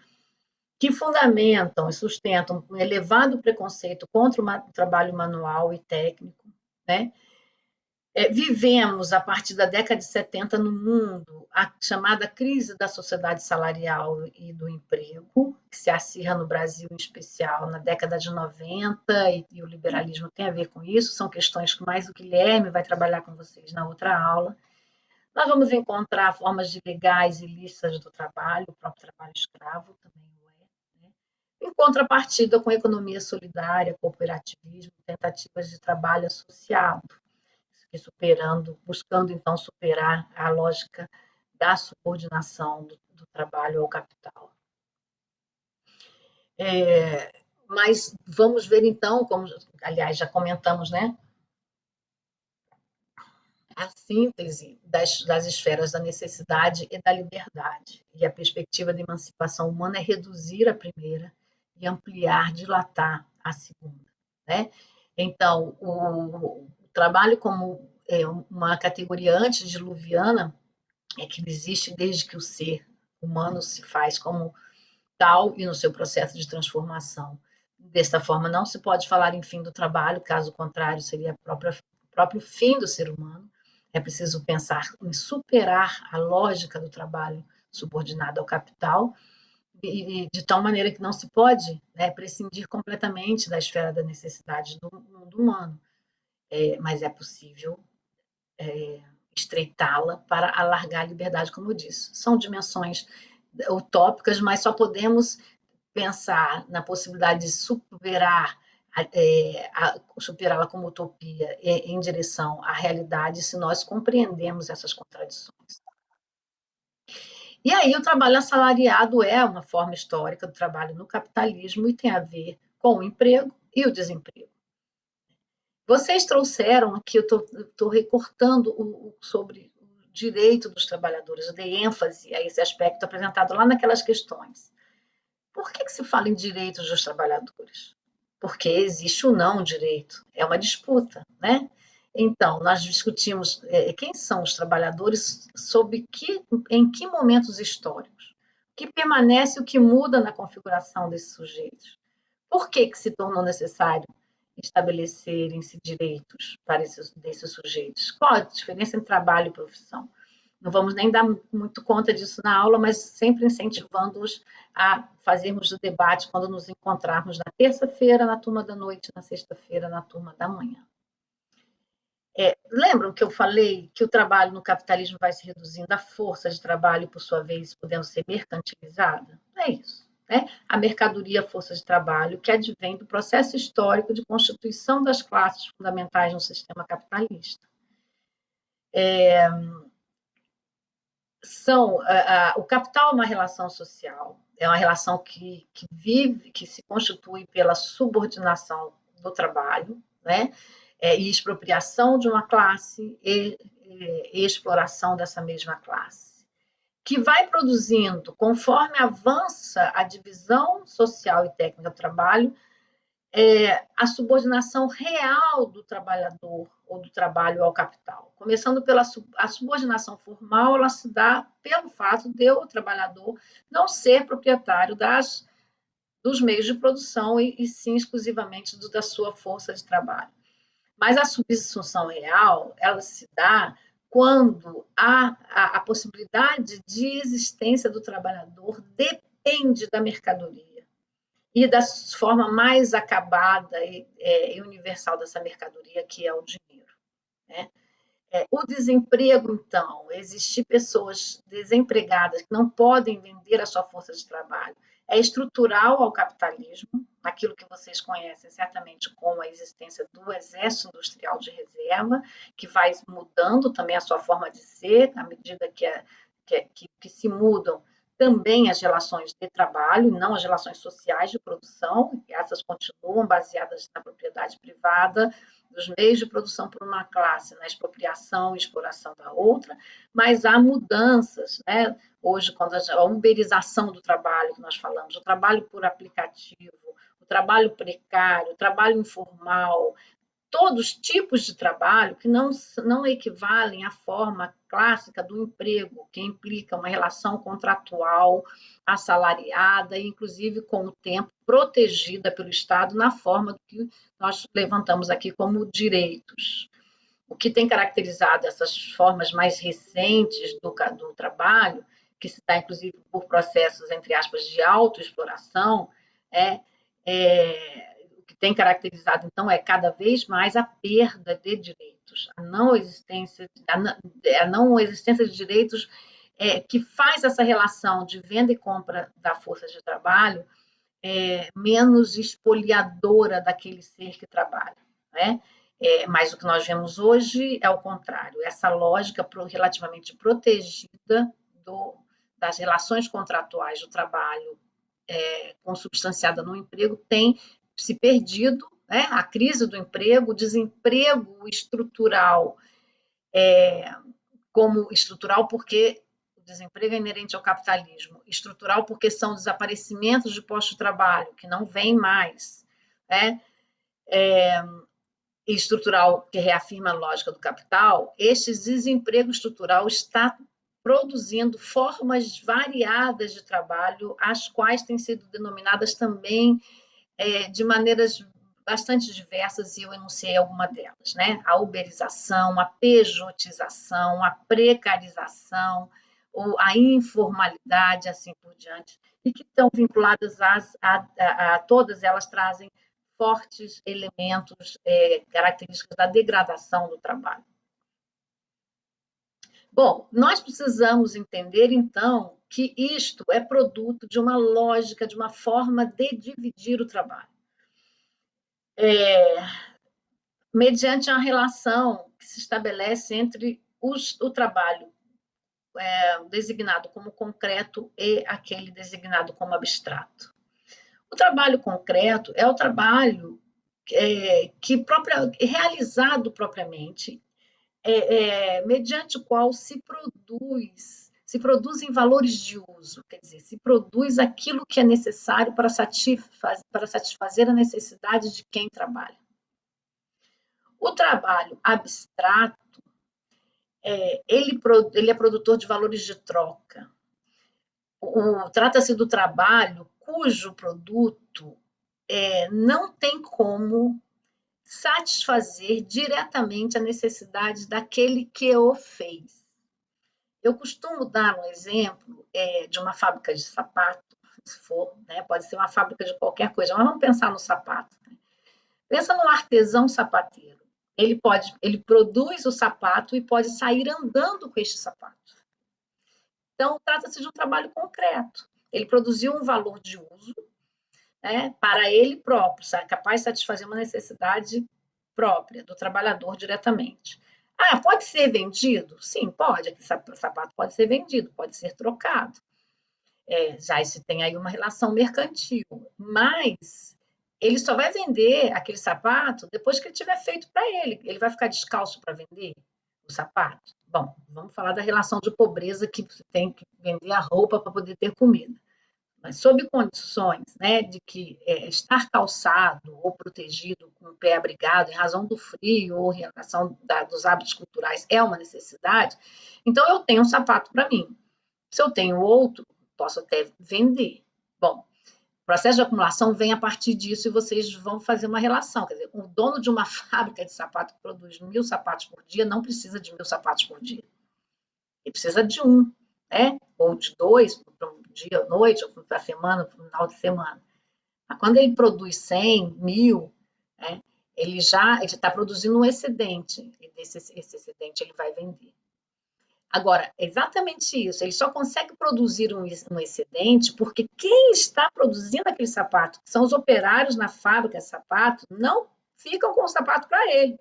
que fundamentam e sustentam um elevado preconceito contra o trabalho manual e técnico, né? Vivemos, a partir da década de 70, no mundo, a chamada crise da sociedade salarial e do emprego, que se acirra no Brasil, em especial, na década de 90, e o liberalismo tem a ver com isso, são questões que mais o Guilherme vai trabalhar com vocês na outra aula. Nós vamos encontrar formas de legais e ilícitas do trabalho, o próprio trabalho escravo também o é, né? Em contrapartida com a economia solidária, cooperativismo, tentativas de trabalho associado, buscando então superar a lógica da subordinação do trabalho ao capital. Mas vamos ver então, como, aliás, já comentamos, né? a síntese das esferas da necessidade e da liberdade. E a perspectiva da emancipação humana é reduzir a primeira e ampliar, dilatar a segunda, né? Então, o trabalho como uma categoria antediluviana é que ele existe desde que o ser humano se faz como tal e no seu processo de transformação. Desta forma, não se pode falar em fim do trabalho, caso contrário, seria o próprio fim do ser humano. É preciso pensar em superar a lógica do trabalho subordinado ao capital, e de tal maneira que não se pode, né, prescindir completamente da esfera da necessidade do mundo humano, mas é possível estreitá-la para alargar a liberdade, como eu disse. São dimensões utópicas, mas só podemos pensar na possibilidade de superá-la como utopia em direção à realidade se nós compreendemos essas contradições. E aí o trabalho assalariado é uma forma histórica do trabalho no capitalismo e tem a ver com o emprego e o desemprego. Vocês trouxeram aqui, eu estou recortando sobre o direito dos trabalhadores, eu dei ênfase a esse aspecto apresentado lá naquelas questões. Por que se fala em direitos dos trabalhadores? Porque existe o não direito, é uma disputa, né? Então, nós discutimos quem são os trabalhadores, em que momentos históricos, o que permanece, o que muda na configuração desses sujeitos. Por que se tornou necessário estabelecerem-se direitos para desses sujeitos? Qual a diferença entre trabalho e profissão? Não vamos nem dar muito conta disso na aula, mas sempre incentivando-os a fazermos o debate quando nos encontrarmos na terça-feira, na turma da noite, na sexta-feira, na turma da manhã. Lembram que eu falei que o trabalho no capitalismo vai se reduzindo, a força de trabalho, por sua vez, podendo ser mercantilizada? É isso. Né? A mercadoria, a força de trabalho, que advém do processo histórico de constituição das classes fundamentais no sistema capitalista. O capital é uma relação social, é uma relação que vive, que se constitui pela subordinação do trabalho, né? E expropriação de uma classe e exploração dessa mesma classe, que vai produzindo, conforme avança a divisão social e técnica do trabalho, a subordinação real do trabalhador ou do trabalho ao capital. Começando pela a subordinação formal, ela se dá pelo fato de o trabalhador não ser proprietário dos meios de produção e sim exclusivamente da sua força de trabalho. Mas a subsunção real, ela se dá quando a possibilidade de existência do trabalhador depende da mercadoria e da forma mais acabada e universal dessa mercadoria, que é o dinheiro. Né? O desemprego, então, existir pessoas desempregadas que não podem vender a sua força de trabalho, é estrutural ao capitalismo, aquilo que vocês conhecem certamente como a existência do exército industrial de reserva, que vai mudando também a sua forma de ser, à medida que se mudam também as relações de trabalho, não as relações sociais de produção, essas continuam baseadas na propriedade privada, dos meios de produção por uma classe, na expropriação e exploração da outra, mas há mudanças, né? Hoje, quando a uberização do trabalho que nós falamos, o trabalho por aplicativo, o trabalho precário, o trabalho informal, todos os tipos de trabalho que não equivalem à forma clássica do emprego, que implica uma relação contratual, assalariada, inclusive com o tempo protegida pelo Estado na forma do que nós levantamos aqui como direitos. O que tem caracterizado essas formas mais recentes do trabalho, que se dá inclusive por processos, entre aspas, de autoexploração, que tem caracterizado, então, é cada vez mais a perda de direitos, a não existência de direitos que faz essa relação de venda e compra da força de trabalho menos expoliadora daquele ser que trabalha, né? Mas o que nós vemos hoje é o contrário, essa lógica relativamente protegida das relações contratuais do trabalho consubstanciada no emprego tem se perdido, né? A crise do emprego, o desemprego estrutural como estrutural, porque o desemprego é inerente ao capitalismo, estrutural porque são desaparecimentos de postos de trabalho, que não vêm mais, né? E estrutural, que reafirma a lógica do capital, este desemprego estrutural está produzindo formas variadas de trabalho, as quais têm sido denominadas também de maneiras bastante diversas, e eu enunciei alguma delas, né? A uberização, a pejotização, a precarização, ou a informalidade, assim por diante, e que estão vinculadas a todas elas trazem fortes elementos, características da degradação do trabalho. Bom, nós precisamos entender, então, que isto é produto de uma lógica, de uma forma de dividir o trabalho. Mediante a relação que se estabelece entre o trabalho designado como concreto e aquele designado como abstrato. O trabalho concreto é o trabalho realizado propriamente, mediante o qual se produzem valores de uso, quer dizer, se produz aquilo que é necessário para satisfazer a necessidade de quem trabalha. O trabalho abstrato, ele é produtor de valores de troca. Trata-se do trabalho cujo produto não tem como satisfazer diretamente a necessidade daquele que o fez. Eu costumo dar um exemplo de uma fábrica de sapato, se for, né? Pode ser uma fábrica de qualquer coisa, mas vamos pensar no sapato. Né? Pensa no artesão sapateiro. Ele produz o sapato e pode sair andando com este sapato. Então, trata-se de um trabalho concreto. Ele produziu um valor de uso, né, para ele próprio, capaz de satisfazer uma necessidade própria do trabalhador diretamente. Pode ser vendido? Sim, pode. Aquele sapato pode ser vendido, pode ser trocado. Já se tem aí uma relação mercantil. Mas ele só vai vender aquele sapato depois que ele tiver feito para ele. Ele vai ficar descalço para vender o sapato? Bom, vamos falar da relação de pobreza, que você tem que vender a roupa para poder ter comida. Mas sob condições, né, de que estar calçado ou protegido com o pé abrigado em razão do frio ou em relação dos hábitos culturais é uma necessidade, então eu tenho um sapato para mim. Se eu tenho outro, posso até vender. Bom, o processo de acumulação vem a partir disso e vocês vão fazer uma relação. Quer dizer, o dono de uma fábrica de sapato que produz 1.000 sapatos por dia não precisa de 1.000 sapatos por dia. Ele precisa de um, né? Ou de 2, para um dia à noite, ou para a semana, para o final de semana. Mas quando ele produz 100, 1.000, né? Ele está produzindo um excedente, e esse excedente ele vai vender. Agora, exatamente isso, ele só consegue produzir um excedente porque quem está produzindo aquele sapato, que são os operários na fábrica de sapato, não ficam com o sapato para ele.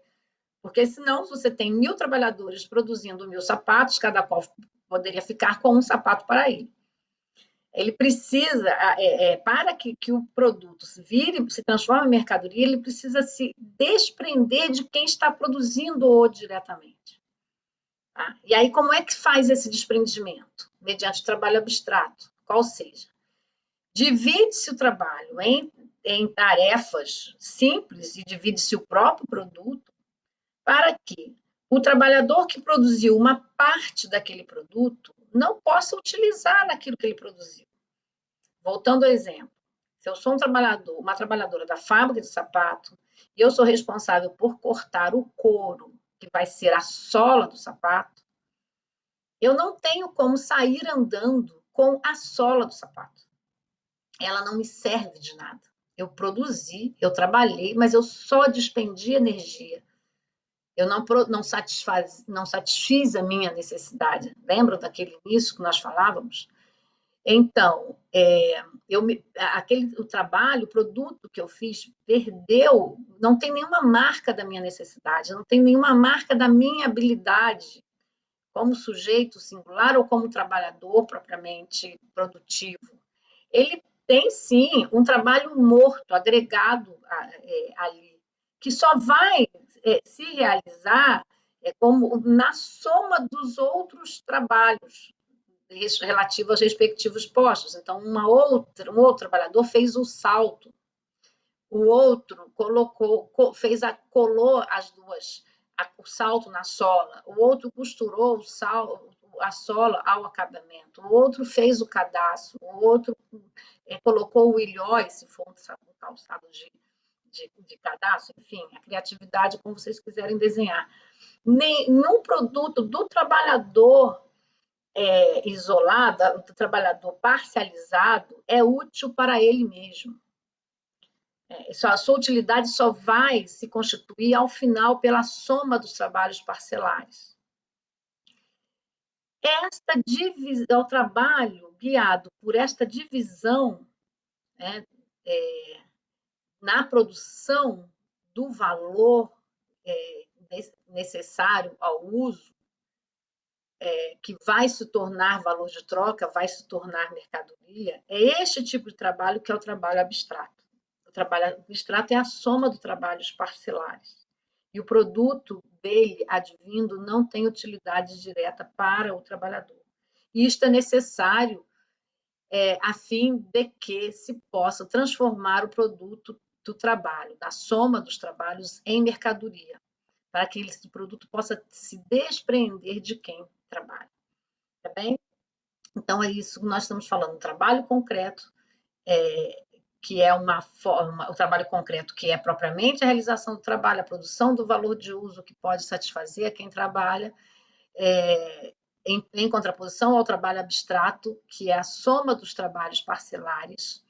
Porque senão, se você tem 1.000 trabalhadores produzindo 1.000 sapatos, cada qual poderia ficar com um sapato para ele. Ele precisa, para que o produto se transforme em mercadoria, ele precisa se desprender de quem está produzindo-o diretamente. Tá? E aí, como é que faz esse desprendimento? Mediante o trabalho abstrato, qual seja, divide-se o trabalho em tarefas simples e divide-se o próprio produto para que o trabalhador que produziu uma parte daquele produto não possa utilizar naquilo que ele produziu. Voltando ao exemplo, se eu sou uma trabalhadora da fábrica de sapato, e eu sou responsável por cortar o couro, que vai ser a sola do sapato, eu não tenho como sair andando com a sola do sapato. Ela não me serve de nada. Eu produzi, eu trabalhei, mas eu só despendi energia. Eu não satisfiz a minha necessidade. Lembram daquele início que nós falávamos? Então, o trabalho, o produto que eu fiz, perdeu, não tem nenhuma marca da minha necessidade, não tem nenhuma marca da minha habilidade como sujeito singular ou como trabalhador propriamente produtivo. Ele tem, sim, um trabalho morto, agregado ali, que só vai se realizar é como na soma dos outros trabalhos relativo aos respectivos postos. Então, um outro trabalhador fez o salto, o outro colou o salto na sola, o outro costurou a sola ao acabamento, o outro fez o cadastro, o outro colocou o ilhóis, se for um calçado de cadastro, enfim, a criatividade como vocês quiserem desenhar. Nenhum produto do trabalhador isolado, do trabalhador parcializado, é útil para ele mesmo. A sua utilidade só vai se constituir ao final pela soma dos trabalhos parcelares. O trabalho guiado por esta divisão, né, na produção do valor necessário ao uso, que vai se tornar valor de troca, vai se tornar mercadoria, é este tipo de trabalho que é o trabalho abstrato. O trabalho abstrato é a soma dos trabalhos parcelares. E o produto dele, advindo, não tem utilidade direta para o trabalhador. E isto é necessário a fim de que se possa transformar o produto do trabalho, da soma dos trabalhos, em mercadoria, para que esse produto possa se desprender de quem trabalha. Tá bem? Então, é isso que nós estamos falando, trabalho concreto, que é o trabalho concreto que é propriamente a realização do trabalho, a produção do valor de uso que pode satisfazer a quem trabalha, em contraposição ao trabalho abstrato, que é a soma dos trabalhos parcelares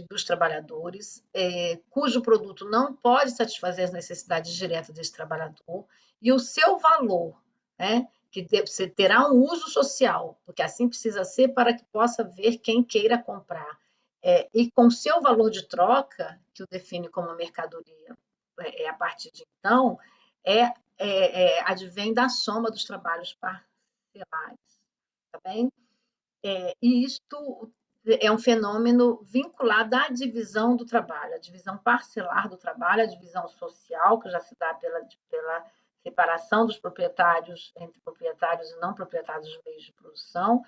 dos trabalhadores, cujo produto não pode satisfazer as necessidades diretas desse trabalhador, e o seu valor, né, que você terá um uso social, porque assim precisa ser para que possa ver quem queira comprar, e com seu valor de troca, que o define como mercadoria, a partir de então, advém da soma dos trabalhos parcelares, tá bem? E isto é um fenômeno vinculado à divisão do trabalho, a divisão parcelar do trabalho, a divisão social, que já se dá pela separação dos proprietários entre proprietários e não proprietários dos meios de produção,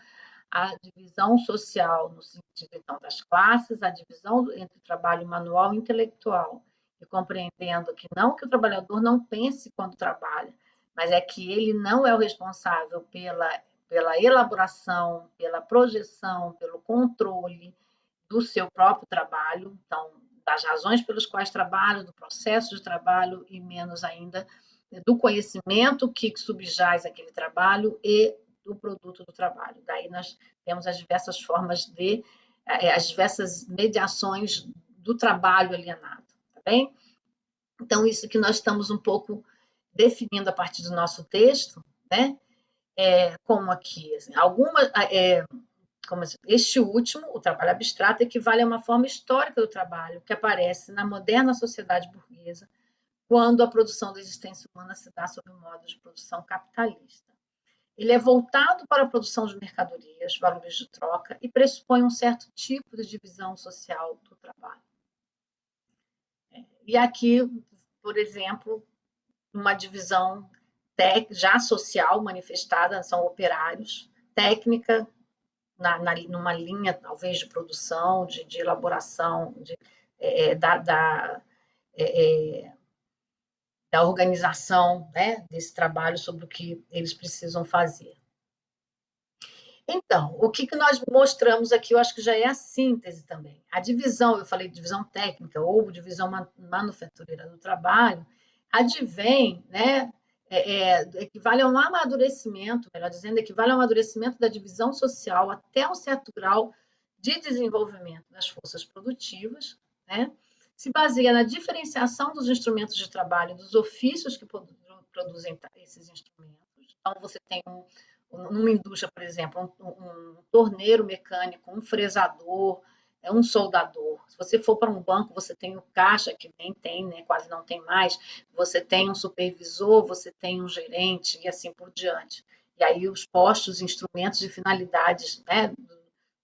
a divisão social no sentido, então, das classes, a divisão entre trabalho manual e intelectual, e compreendendo que não que o trabalhador não pense quando trabalha, mas é que ele não é o responsável pela elaboração, pela projeção, pelo controle do seu próprio trabalho, então, das razões pelas quais trabalha, do processo de trabalho e menos ainda do conhecimento que subjaz aquele trabalho e do produto do trabalho. Daí nós temos as diversas formas as diversas mediações do trabalho alienado, tá bem? Então, isso que nós estamos um pouco definindo a partir do nosso texto, né? Como aqui, assim, este último, o trabalho abstrato, equivale a uma forma histórica do trabalho que aparece na moderna sociedade burguesa, quando a produção da existência humana se dá sob o modo de produção capitalista. Ele é voltado para a produção de mercadorias, valores de troca, e pressupõe um certo tipo de divisão social do trabalho. E aqui, por exemplo, uma divisão já social manifestada, são operários, técnica, numa linha, talvez, de produção, de elaboração, da organização, né, desse trabalho sobre o que eles precisam fazer. Então, o que nós mostramos aqui, eu acho que já é a síntese também. A divisão, eu falei divisão técnica ou divisão manufatureira do trabalho, advém, né, equivale a um amadurecimento, melhor dizendo, equivale a um amadurecimento da divisão social até um certo grau de desenvolvimento das forças produtivas, né? Se baseia na diferenciação dos instrumentos de trabalho, dos ofícios que produzem esses instrumentos. Então, você tem numa indústria, por exemplo, um torneiro mecânico, um fresador, um soldador. Se você for para um banco, você tem o caixa, que nem tem, né? Quase não tem mais. Você tem um supervisor, você tem um gerente e assim por diante. E aí os postos, instrumentos e finalidades, né,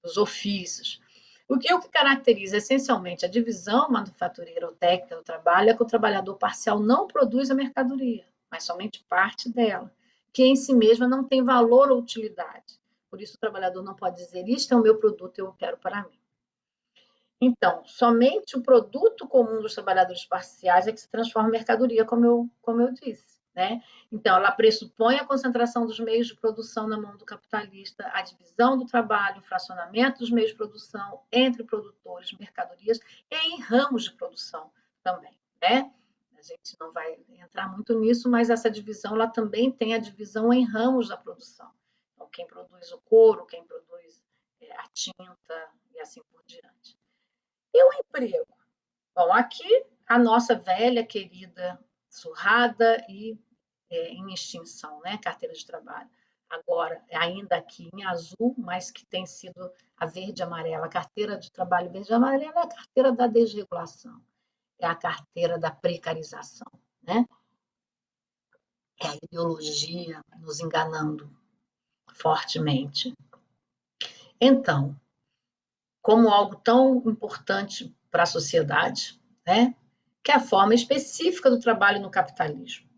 dos ofícios. O que caracteriza essencialmente a divisão manufatureira ou técnica do trabalho é que o trabalhador parcial não produz a mercadoria. mas somente parte dela, que em si mesma não tem valor ou utilidade. Por isso, o trabalhador não pode dizer: isto é o meu produto, eu o quero para mim. Então, somente o produto comum dos trabalhadores parciais é que se transforma em mercadoria, como eu disse, né? Então, ela pressupõe a concentração dos meios de produção na mão do capitalista, a divisão do trabalho, o fracionamento dos meios de produção entre produtores, mercadorias e em ramos de produção também, né? A gente não vai entrar muito nisso, mas essa divisão ela também tem a divisão em ramos da produção. Então, quem produz o couro, quem produz a tinta e assim por diante. E o emprego? Bom, aqui a nossa velha, querida, surrada e em extinção, né? Carteira de trabalho. Agora, ainda aqui em azul, mas que tem sido a verde e amarela. A carteira de trabalho verde e amarela é a carteira da desregulação, é a carteira da precarização, né? É a ideologia nos enganando fortemente. Então, como algo tão importante para a sociedade, né? Que é a forma específica do trabalho no capitalismo.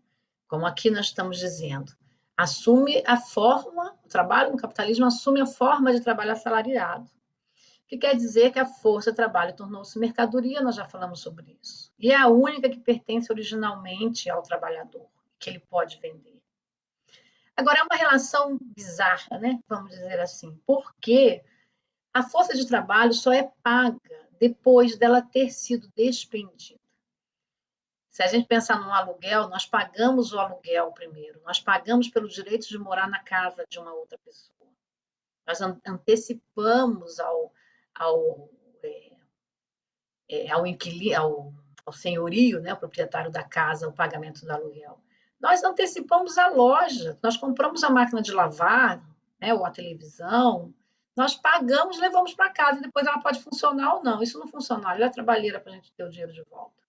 Como aqui nós estamos dizendo, assume a forma, o trabalho no capitalismo assume a forma de trabalho assalariado, que quer dizer que a força de trabalho tornou-se mercadoria, nós já falamos sobre isso, e é a única que pertence originalmente ao trabalhador, que ele pode vender. Agora, é uma relação bizarra, né? Vamos dizer assim, porque a força de trabalho só é paga depois dela ter sido despendida. Se a gente pensar num aluguel, nós pagamos o aluguel primeiro, nós pagamos pelo direito de morar na casa de uma outra pessoa. Nós antecipamos ao senhorio, né, o proprietário da casa, o pagamento do aluguel. Nós antecipamos a loja, nós compramos a máquina de lavar, né, ou a televisão, nós pagamos, levamos para casa, e depois ela pode funcionar ou não. Isso não funcionar, ela é trabalheira para a gente ter o dinheiro de volta.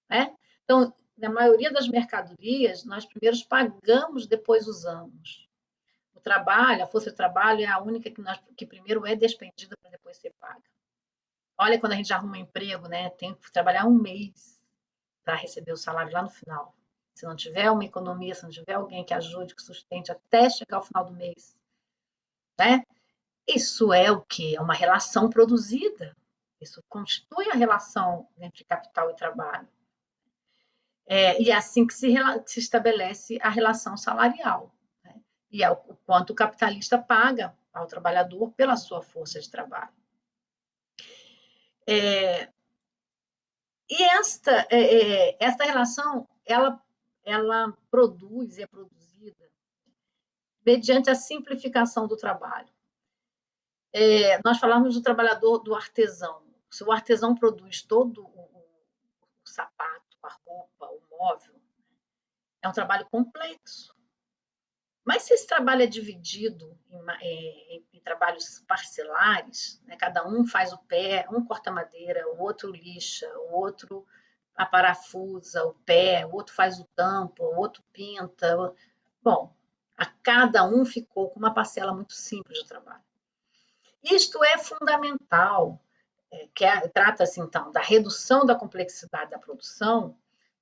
Né? Então, na maioria das mercadorias, nós primeiro pagamos, depois usamos. O trabalho, a força de trabalho é a única que primeiro é despendida para depois ser paga. Olha, quando a gente arruma um emprego, né, tem que trabalhar um mês para receber o salário lá no final. Se não tiver uma economia, se não tiver alguém que ajude, que sustente até chegar ao final do mês, né? Isso é o quê? É uma relação produzida. Isso constitui a relação entre capital e trabalho. E é assim que se estabelece a relação salarial. Né? E é o quanto o capitalista paga ao trabalhador pela sua força de trabalho. E esta relação, ela produz e é produzida mediante a simplificação do trabalho. Nós falamos do trabalhador, do artesão. Se o artesão produz todo o sapato, a roupa, o móvel, é um trabalho complexo. Mas se esse trabalho é dividido em trabalhos parcelares, né, cada um faz o pé, um corta madeira, o outro lixa, o outro aparafusa o pé, o outro faz o tampo, o outro pinta. Bom, a cada um ficou com uma parcela muito simples de trabalho. Isto é fundamental, trata-se então da redução da complexidade da produção,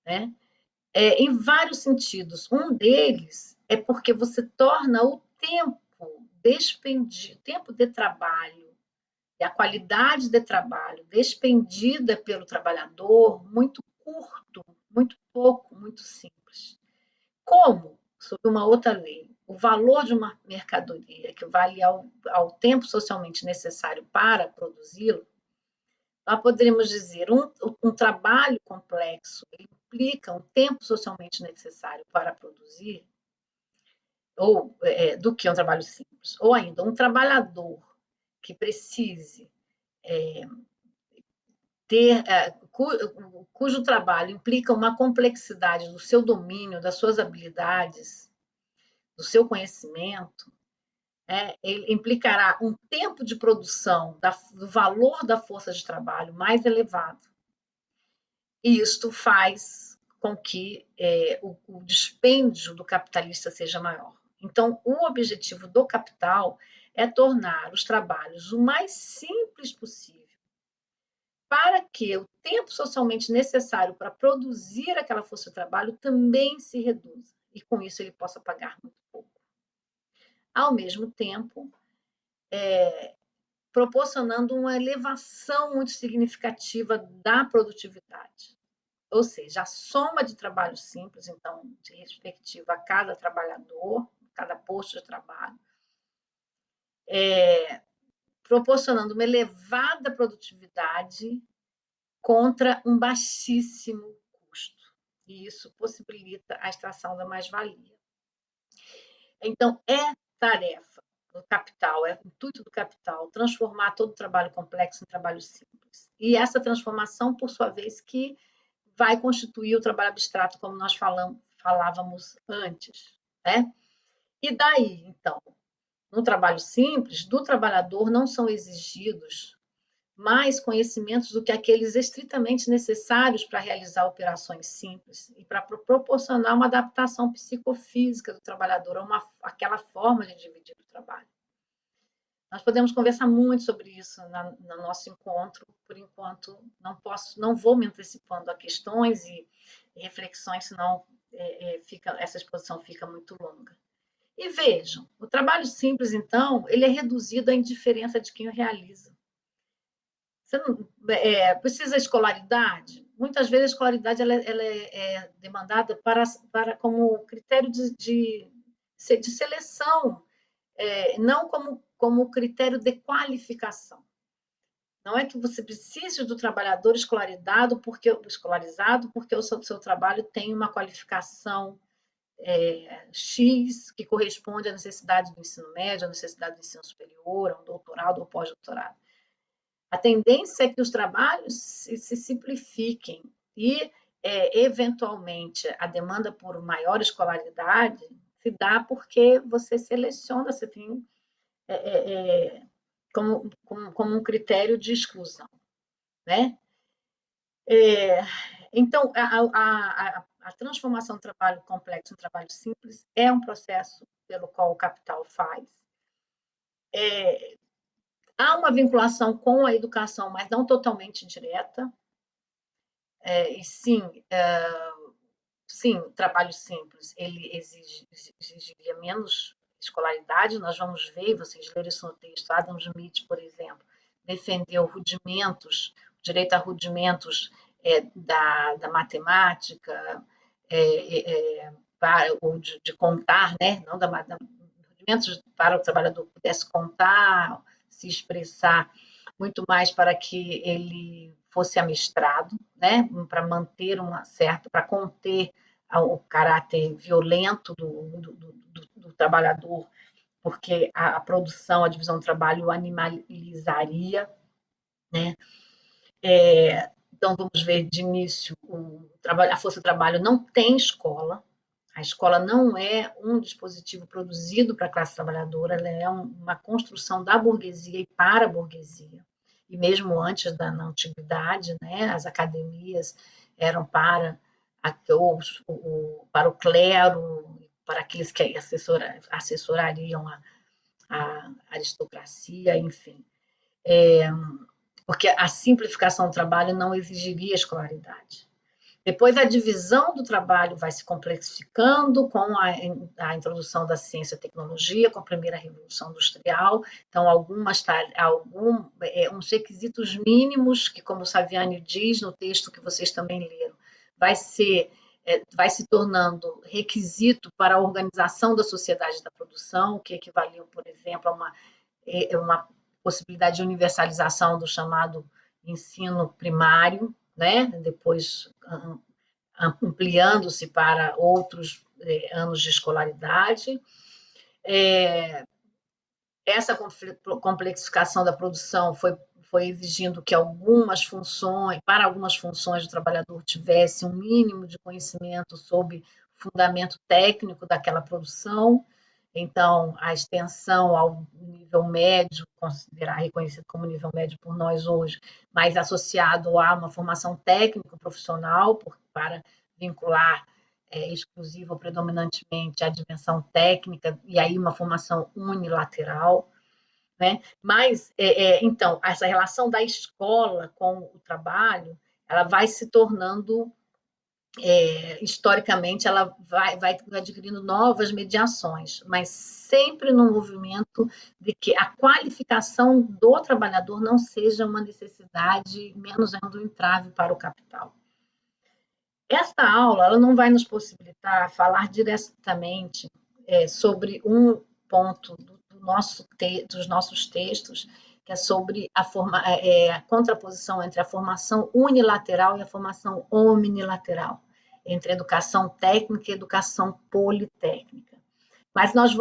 né, em vários sentidos. Um deles é porque você torna o tempo despendido, tempo de trabalho e a qualidade de trabalho despendida pelo trabalhador muito curto, muito pouco, muito simples. Como, sob uma outra lei, o valor de uma mercadoria equivale ao tempo socialmente necessário para produzi-lo, nós poderíamos dizer um trabalho complexo implica um tempo socialmente necessário para produzir, ou do que um trabalho simples. Ou ainda, um trabalhador que precise ter, cujo trabalho implica uma complexidade do seu domínio, das suas habilidades, do seu conhecimento, ele implicará um tempo de produção do valor da força de trabalho mais elevado. E isto faz com que o dispêndio do capitalista seja maior. Então, o objetivo do capital é tornar os trabalhos o mais simples possível, para que o tempo socialmente necessário para produzir aquela força de trabalho também se reduza, e com isso ele possa pagar muito pouco. Ao mesmo tempo, proporcionando uma elevação muito significativa da produtividade. Ou seja, a soma de trabalho simples, então, de respectiva a cada trabalhador, cada posto de trabalho, proporcionando uma elevada produtividade contra um baixíssimo custo. E isso possibilita a extração da mais-valia. Então, é tarefa do capital, é intuito do capital transformar todo o trabalho complexo em trabalho simples. E essa transformação, por sua vez, que vai constituir o trabalho abstrato, como nós falávamos antes, né? E daí, então, no trabalho simples, do trabalhador não são exigidos mais conhecimentos do que aqueles estritamente necessários para realizar operações simples e para proporcionar uma adaptação psicofísica do trabalhador àquela forma de dividir o trabalho. Nós podemos conversar muito sobre isso no nosso encontro. Por enquanto, não vou me antecipando a questões e reflexões, senão essa exposição fica muito longa. E vejam, o trabalho simples, então, ele é reduzido à indiferença de quem o realiza. Você não, precisa de escolaridade? Muitas vezes a escolaridade ela é demandada como critério de seleção, não como critério de qualificação. Não é que você precise do trabalhador escolarizado porque o seu trabalho tem uma qualificação X, que corresponde à necessidade do ensino médio, à necessidade do ensino superior, a um doutorado ou pós-doutorado. A tendência é que os trabalhos se simplifiquem e, eventualmente, a demanda por maior escolaridade se dá porque você seleciona, você tem como um critério de exclusão, né? Então, a transformação do trabalho complexo em trabalho simples é um processo pelo qual o capital faz. Há uma vinculação com a educação, mas não totalmente direta. E sim, trabalho simples, ele exigiria menos escolaridade. Nós vamos ver, vocês lerem isso no texto, Adam Smith, por exemplo, defendeu rudimentos, o direito a rudimentos da matemática, ou de contar, né? Não rudimentos para o trabalhador pudesse contar, se expressar muito mais para que ele fosse amestrado, né? Para manter para conter o caráter violento do trabalhador, porque a produção, a divisão do trabalho o animalizaria, né? Então, vamos ver de início, a força de trabalho não tem escola, a escola não é um dispositivo produzido para a classe trabalhadora, ela é uma construção da burguesia e para a burguesia. E mesmo antes na antiguidade, né, as academias eram para o clero, para aqueles que assessorariam a aristocracia, enfim. Porque a simplificação do trabalho não exigiria escolaridade. Depois, a divisão do trabalho vai se complexificando com a introdução da ciência e tecnologia, com a primeira revolução industrial. Então, uns requisitos mínimos, que, como o Saviani diz no texto que vocês também leram, vai se tornando requisito para a organização da sociedade da produção, que equivaliu, por exemplo, a uma possibilidade de universalização do chamado ensino primário, né? Depois ampliando-se para outros anos de escolaridade. Essa complexificação da produção foi exigindo que para algumas funções, o trabalhador tivesse um mínimo de conhecimento sobre o fundamento técnico daquela produção. Então, a extensão ao nível médio, reconhecido como nível médio por nós hoje, mas associado a uma formação técnico-profissional, para vincular exclusiva ou predominantemente a dimensão técnica, e aí uma formação unilateral, né? Mas, então, essa relação da escola com o trabalho, ela vai se tornando, historicamente, ela vai adquirindo novas mediações, mas sempre no movimento de que a qualificação do trabalhador não seja uma necessidade, menos ainda um entrave para o capital. Esta aula ela não vai nos possibilitar falar diretamente sobre um ponto dos nossos textos, que é sobre a contraposição entre a formação unilateral e a formação omnilateral, entre educação técnica e educação politécnica. Mas nós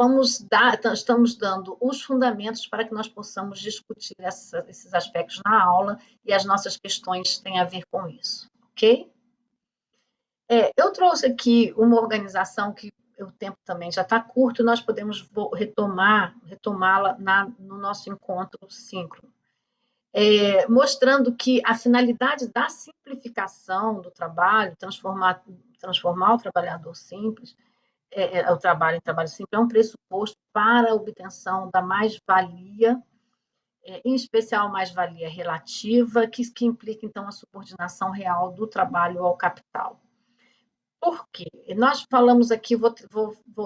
estamos dando os fundamentos para que nós possamos discutir esses aspectos na aula, e as nossas questões têm a ver com isso, ok? Eu trouxe aqui uma organização que o tempo também já está curto, nós podemos retomá-la no nosso encontro síncrono, mostrando que a finalidade da simplificação do trabalho, transformar o trabalhador simples, o trabalho em trabalho simples, é um pressuposto para a obtenção da mais-valia, em especial a mais-valia relativa, que implica, então, a subordinação real do trabalho ao capital. Por quê? Nós falamos aqui, vou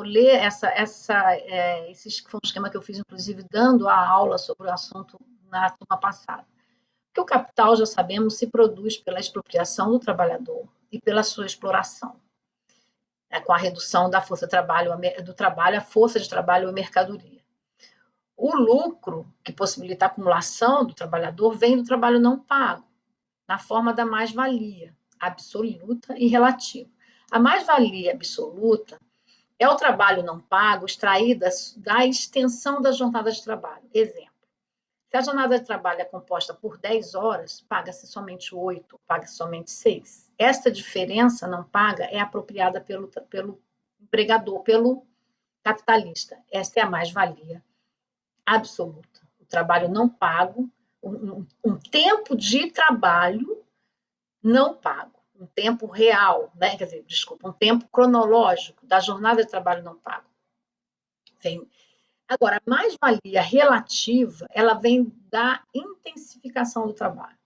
ler esse foi um esquema que eu fiz, inclusive, dando a aula sobre o assunto na turma passada. Que o capital, já sabemos, se produz pela expropriação do trabalhador e pela sua exploração, com a redução da força de trabalho, a força de trabalho ou mercadoria. O lucro, que possibilita a acumulação do trabalhador, vem do trabalho não pago, na forma da mais-valia, absoluta e relativa. A mais-valia absoluta é o trabalho não pago extraído da extensão da jornada de trabalho. Exemplo, se a jornada de trabalho é composta por 10 horas, paga-se somente 8, paga-se somente 6. Esta diferença não paga é apropriada pelo empregador, pelo capitalista. Esta é a mais-valia absoluta. O trabalho não pago, um tempo de trabalho não pago, um tempo real, né? Quer dizer, desculpa, um tempo cronológico da jornada de trabalho não pago. Agora, a mais-valia relativa, ela vem da intensificação do trabalho.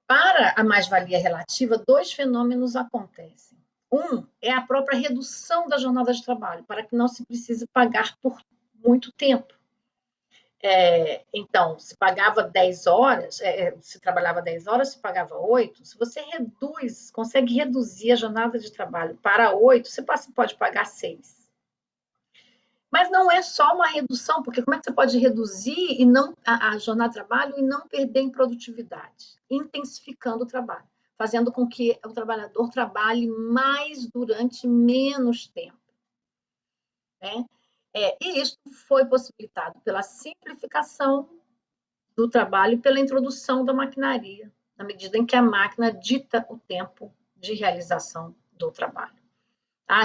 Para a mais-valia relativa, dois fenômenos acontecem. Um é a própria redução da jornada de trabalho, para que não se precise pagar por muito tempo. Então, se pagava 10 horas, se trabalhava 10 horas, se pagava 8, se você consegue reduzir a jornada de trabalho para 8, você pode pagar 6. Mas não é só uma redução, porque como é que você pode reduzir a jornada de trabalho e não perder em produtividade? Intensificando o trabalho, fazendo com que o trabalhador trabalhe mais durante menos tempo, né? E isso foi possibilitado pela simplificação do trabalho e pela introdução da maquinaria, na medida em que a máquina dita o tempo de realização do trabalho.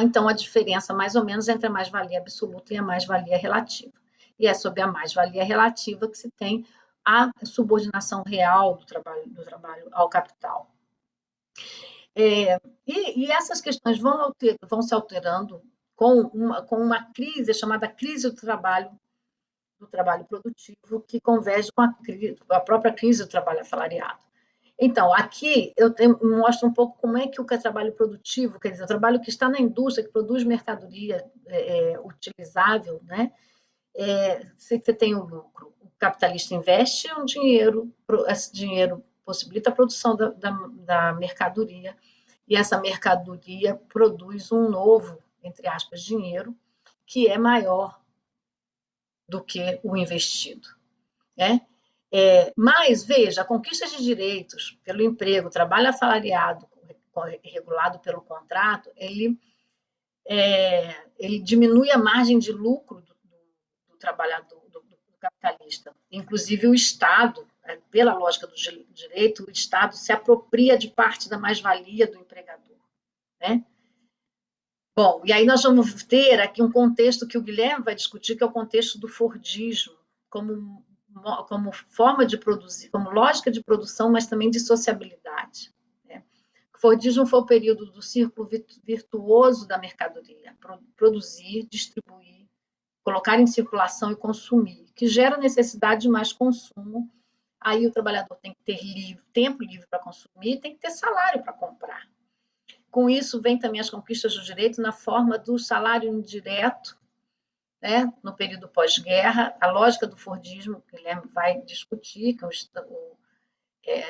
Então, a diferença, mais ou menos, entre a mais-valia absoluta e a mais-valia relativa. E é sobre a mais-valia relativa que se tem a subordinação real do trabalho ao capital. E essas questões vão se alterando com uma crise chamada crise do trabalho produtivo, que converge com a própria crise do trabalho assalariado. Então, aqui eu mostro um pouco como é que o trabalho produtivo, quer dizer, o trabalho que está na indústria, que produz mercadoria utilizável, né? Você tem o lucro. O capitalista investe um dinheiro, esse dinheiro possibilita a produção da mercadoria, e essa mercadoria produz um novo, entre aspas, dinheiro, que é maior do que o investido, né? Mas, veja, a conquista de direitos pelo emprego, trabalho assalariado, regulado pelo contrato, ele diminui a margem de lucro do trabalhador, do capitalista. Inclusive, o Estado, pela lógica do direito, o Estado se apropria de parte da mais-valia do empregador, né? Bom, e aí nós vamos ter aqui um contexto que o Guilherme vai discutir, que é o contexto do Fordismo, como forma de produzir, como lógica de produção, mas também de sociabilidade, né? O Fordismo foi o período do círculo virtuoso da mercadoria, produzir, distribuir, colocar em circulação e consumir, que gera necessidade de mais consumo. Aí o trabalhador tem que ter tempo livre para consumir, tem que ter salário para comprar. Com isso, vem também as conquistas do direito na forma do salário indireto, né, no período pós-guerra, a lógica do Fordismo, que o Guilherme vai discutir, que é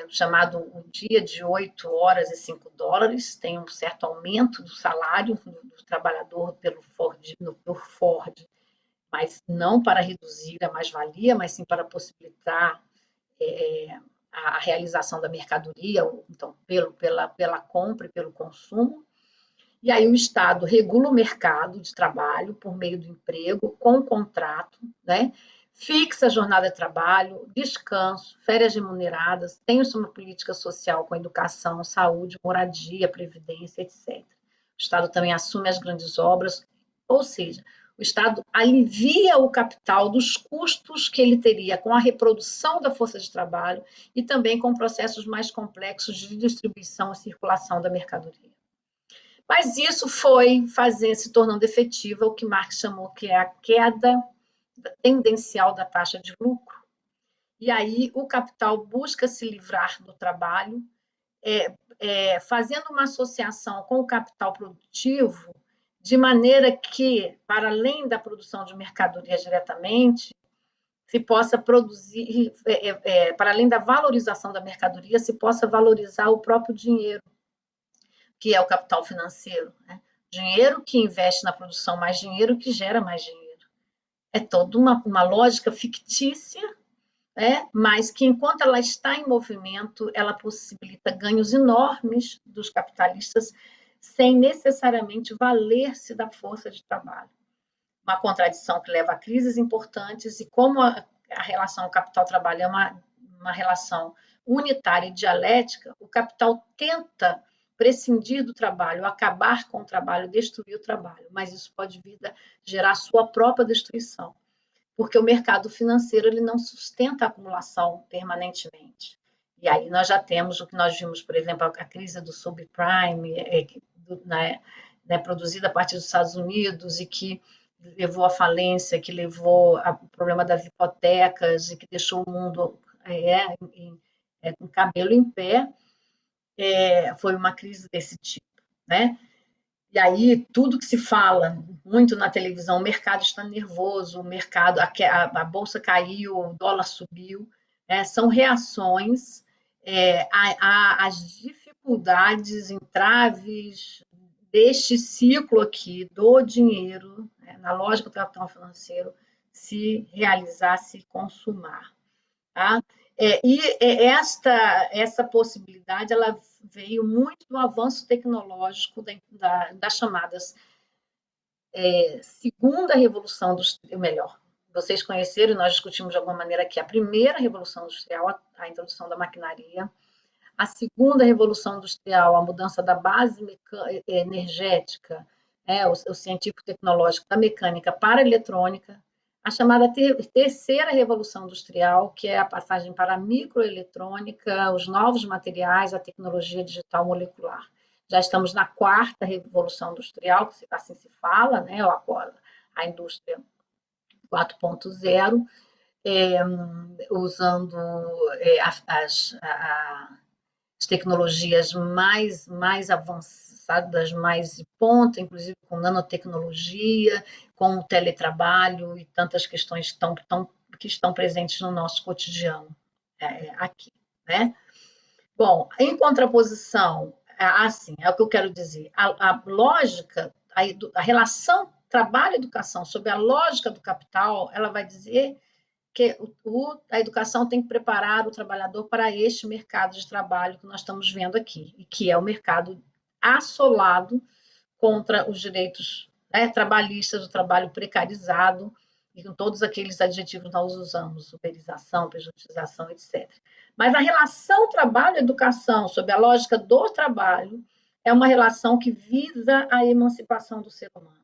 o chamado o dia de 8 horas e 5 dólares, tem um certo aumento do salário do trabalhador por Ford, mas não para reduzir a mais-valia, mas sim para possibilitar a realização da mercadoria, então, pela compra e pelo consumo. E aí o Estado regula o mercado de trabalho por meio do emprego, com contrato, né? Fixa a jornada de trabalho, descanso, férias remuneradas, tem uma política social com educação, saúde, moradia, previdência, etc. O Estado também assume as grandes obras, ou seja, o Estado alivia o capital dos custos que ele teria com a reprodução da força de trabalho e também com processos mais complexos de distribuição e circulação da mercadoria. Mas isso foi se tornando efetiva o que Marx chamou que é a queda tendencial da taxa de lucro. E aí o capital busca se livrar do trabalho, fazendo uma associação com o capital produtivo, de maneira que, para além da produção de mercadorias diretamente, se possa produzir, para além da valorização da mercadoria, se possa valorizar o próprio dinheiro, que é o capital financeiro, né? Dinheiro que investe na produção, mais dinheiro que gera mais dinheiro. É toda uma lógica fictícia, né? Mas que, enquanto ela está em movimento, ela possibilita ganhos enormes dos capitalistas, sem necessariamente valer-se da força de trabalho. Uma contradição que leva a crises importantes, e como a relação capital-trabalho é uma relação unitária e dialética, o capital tenta prescindir do trabalho, acabar com o trabalho, destruir o trabalho, mas isso pode vir a gerar sua própria destruição, porque o mercado financeiro ele não sustenta a acumulação permanentemente. E aí nós já temos o que nós vimos, por exemplo, a crise do subprime, produzida a partir dos Estados Unidos e que levou à falência, que levou ao problema das hipotecas e que deixou o mundo com cabelo em pé. Foi uma crise desse tipo, né? E aí tudo que se fala muito na televisão, o mercado está nervoso, o mercado, a bolsa caiu, o dólar subiu, são reações às dificuldades, entraves deste ciclo aqui do dinheiro, na lógica do capital financeiro, se realizar, se consumar. Tá? E essa possibilidade ela veio muito do avanço tecnológico das chamadas segunda revolução industrial, melhor, vocês conheceram, nós discutimos de alguma maneira aqui, a primeira revolução industrial, a introdução da maquinaria, a segunda revolução industrial, a mudança da base energética, o científico-tecnológico da mecânica para a eletrônica, a chamada terceira revolução industrial, que é a passagem para a microeletrônica, os novos materiais, a tecnologia digital molecular. Já estamos na quarta revolução industrial, que assim se fala, né? A indústria 4.0, usando as tecnologias mais avançadas, mais de ponta, inclusive com nanotecnologia, com o teletrabalho e tantas questões que estão presentes no nosso cotidiano aqui, né? Bom, em contraposição, assim, é o que eu quero dizer, a lógica, a relação trabalho-educação sob a lógica do capital, ela vai dizer que a educação tem que preparar o trabalhador para este mercado de trabalho que nós estamos vendo aqui, e que é o mercado assolado contra os direitos trabalhistas, do trabalho precarizado, e com todos aqueles adjetivos que nós usamos, uberização, pejotização, etc. Mas a relação trabalho-educação, sob a lógica do trabalho, é uma relação que visa a emancipação do ser humano.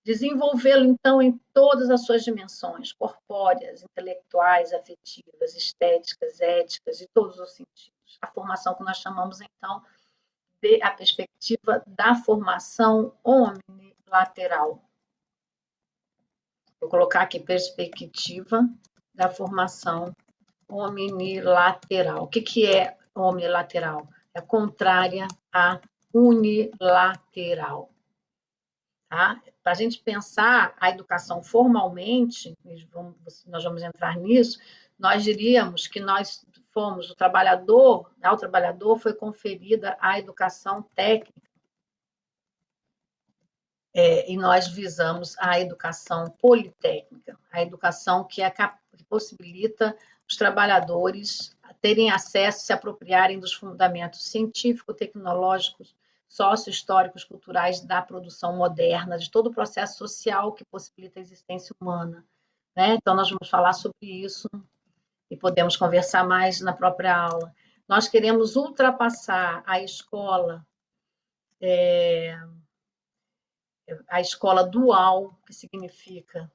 Desenvolvê-lo, então, em todas as suas dimensões, corpóreas, intelectuais, afetivas, estéticas, éticas, de todos os sentidos. A formação que nós chamamos, então, de a perspectiva da formação omnilateral. Vou colocar aqui perspectiva da formação omnilateral. O que é omnilateral? É contrária à unilateral. Tá? Para a gente pensar a educação formalmente, nós vamos entrar nisso, nós diríamos que nós fomos o trabalhador, ao trabalhador foi conferida a educação técnica, e nós visamos a educação politécnica, a educação que possibilita os trabalhadores terem acesso, se apropriarem dos fundamentos científico-tecnológicos, sócio-históricos, culturais da produção moderna, de todo o processo social que possibilita a existência humana. Né? Então, nós vamos falar sobre isso e podemos conversar mais na própria aula. Nós queremos ultrapassar a escola dual, que significa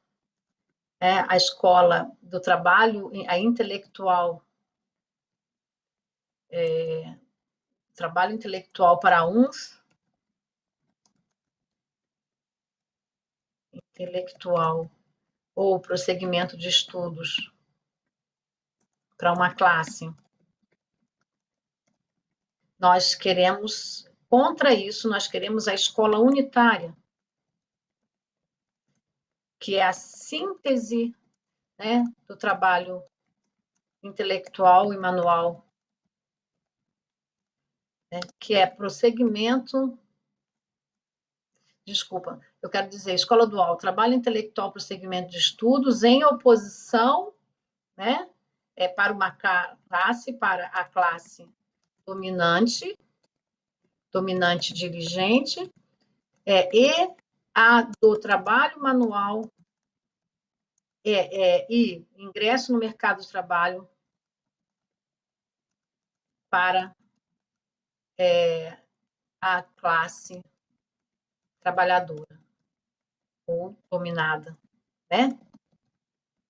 a escola do trabalho, a intelectual, trabalho intelectual para uns, intelectual ou prosseguimento de estudos para uma classe. Nós queremos, contra isso, nós queremos a escola unitária, que é a síntese, né, do trabalho intelectual e manual, né, que é prosseguimento, desculpa, eu quero dizer, escola dual, trabalho intelectual, prosseguimento de estudos, em oposição, né, para uma classe, para a classe dominante dirigente, e a do trabalho manual e ingresso no mercado de trabalho para a classe trabalhadora ou dominada, né?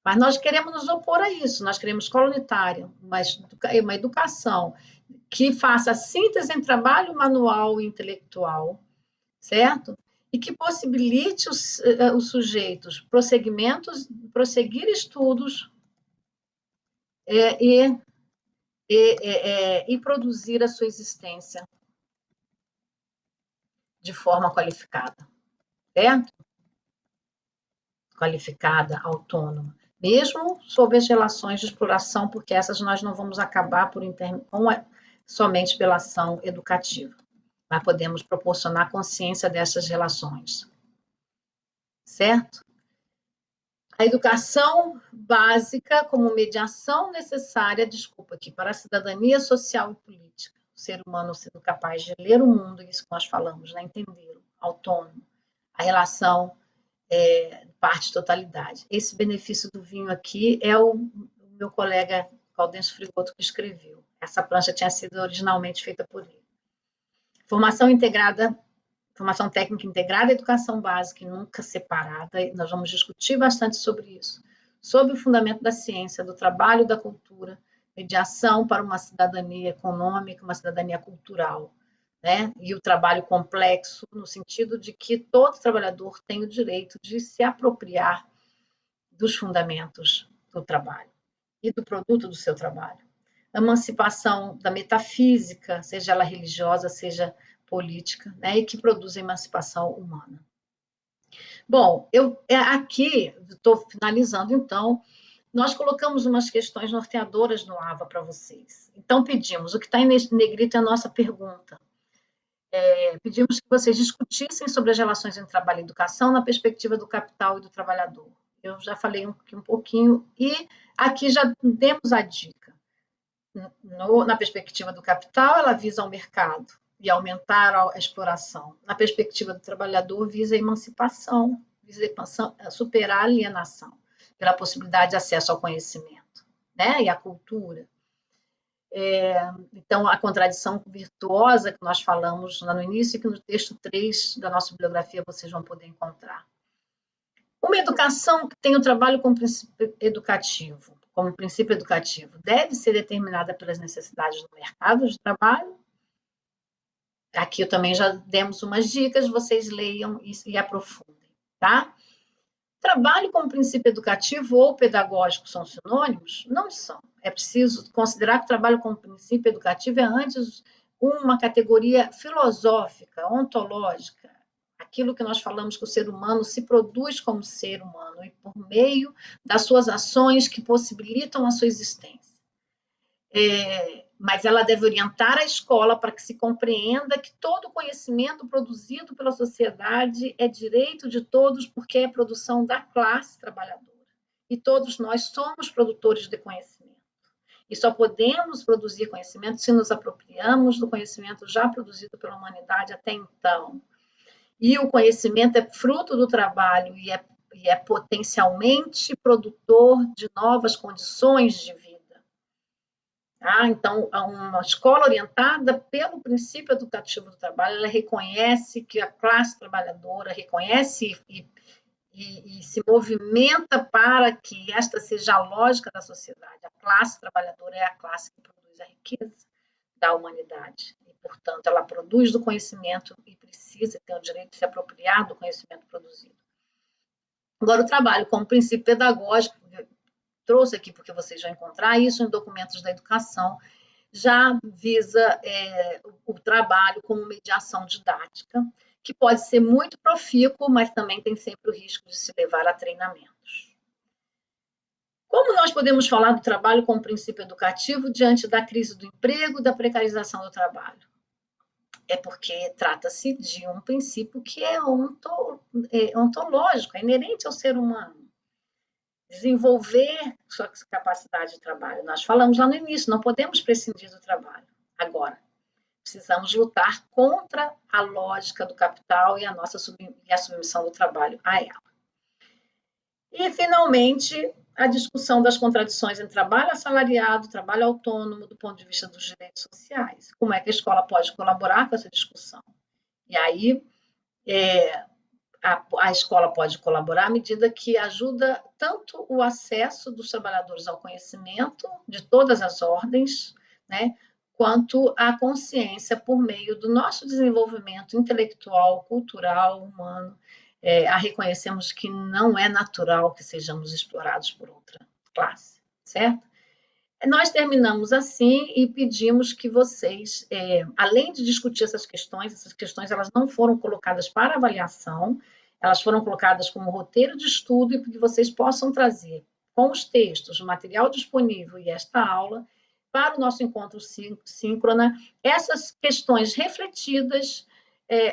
Mas nós queremos nos opor a isso, nós queremos escola unitária, uma educação que faça a síntese entre trabalho manual e intelectual, certo? E que possibilite os sujeitos prosseguir estudos e produzir a sua existência de forma qualificada, certo? Qualificada, autônoma. Mesmo sob as relações de exploração, porque essas nós não vamos acabar somente pela ação educativa, mas podemos proporcionar consciência dessas relações, certo? A educação básica como mediação necessária, para a cidadania social e política. O ser humano sendo capaz de ler o mundo, isso que nós falamos, né? Entender, autônomo, a relação parte-totalidade. Esse benefício do vinho aqui é o meu colega Caldense Frigoto que escreveu. Essa prancha tinha sido originalmente feita por ele. Formação integrada, formação técnica integrada, educação básica e nunca separada. E nós vamos discutir bastante sobre isso. Sobre o fundamento da ciência, do trabalho, da cultura, mediação para uma cidadania econômica, uma cidadania cultural. Né? E o trabalho complexo, no sentido de que todo trabalhador tem o direito de se apropriar dos fundamentos do trabalho e do produto do seu trabalho. Emancipação da metafísica, seja ela religiosa, seja política, né? E que produz a emancipação humana. Bom, eu aqui estou finalizando, então, nós colocamos umas questões norteadoras no AVA para vocês. Então, pedimos, o que está em negrito é a nossa pergunta. Pedimos que vocês discutissem sobre as relações entre trabalho e educação na perspectiva do capital e do trabalhador. Eu já falei um pouquinho, e aqui já demos a dica. Na perspectiva do capital, ela visa o mercado e aumentar a exploração. Na perspectiva do trabalhador, visa a emancipação, superar a alienação, pela possibilidade de acesso ao conhecimento, né? E à cultura. Então, a contradição virtuosa que nós falamos lá no início, que no texto 3 da nossa bibliografia vocês vão poder encontrar. Uma educação que tem o trabalho como princípio educativo, deve ser determinada pelas necessidades do mercado de trabalho. Aqui eu também já demos umas dicas, vocês leiam e aprofundem, tá? Trabalho como princípio educativo ou pedagógico são sinônimos? Não são. É preciso considerar que o trabalho como princípio educativo é antes uma categoria filosófica, ontológica, aquilo que nós falamos que o ser humano se produz como ser humano e por meio das suas ações que possibilitam a sua existência. Mas ela deve orientar a escola para que se compreenda que todo conhecimento produzido pela sociedade é direito de todos, porque é produção da classe trabalhadora. E todos nós somos produtores de conhecimento. E só podemos produzir conhecimento se nos apropriamos do conhecimento já produzido pela humanidade até então. E o conhecimento é fruto do trabalho e é potencialmente produtor de novas condições de vida. Então, uma escola orientada pelo princípio educativo do trabalho, ela reconhece que a classe trabalhadora reconhece e se movimenta para que esta seja a lógica da sociedade. A classe trabalhadora é a classe que produz a riqueza da humanidade. E, portanto, ela produz do conhecimento e precisa ter o direito de se apropriar do conhecimento produzido. Agora, o trabalho como princípio pedagógico, trouxe aqui porque vocês vão encontrar isso em documentos da educação, já visa o trabalho como mediação didática, que pode ser muito profícuo, mas também tem sempre o risco de se levar a treinamentos. Como nós podemos falar do trabalho como princípio educativo diante da crise do emprego e da precarização do trabalho? É porque trata-se de um princípio que é ontológico, é inerente ao ser humano. Desenvolver sua capacidade de trabalho. Nós falamos lá no início, não podemos prescindir do trabalho. Agora, precisamos lutar contra a lógica do capital e a submissão do trabalho a ela. E, finalmente, a discussão das contradições entre trabalho assalariado, trabalho autônomo, do ponto de vista dos direitos sociais. Como é que a escola pode colaborar com essa discussão? E aí, a escola pode colaborar à medida que ajuda tanto o acesso dos trabalhadores ao conhecimento de todas as ordens, né, quanto a consciência por meio do nosso desenvolvimento intelectual, cultural, humano. Reconhecemos que não é natural que sejamos explorados por outra classe, certo? Nós terminamos assim e pedimos que vocês, além de discutir essas questões elas não foram colocadas para avaliação, elas foram colocadas como roteiro de estudo e que vocês possam trazer com os textos, o material disponível e esta aula para o nosso encontro síncrona, essas questões refletidas,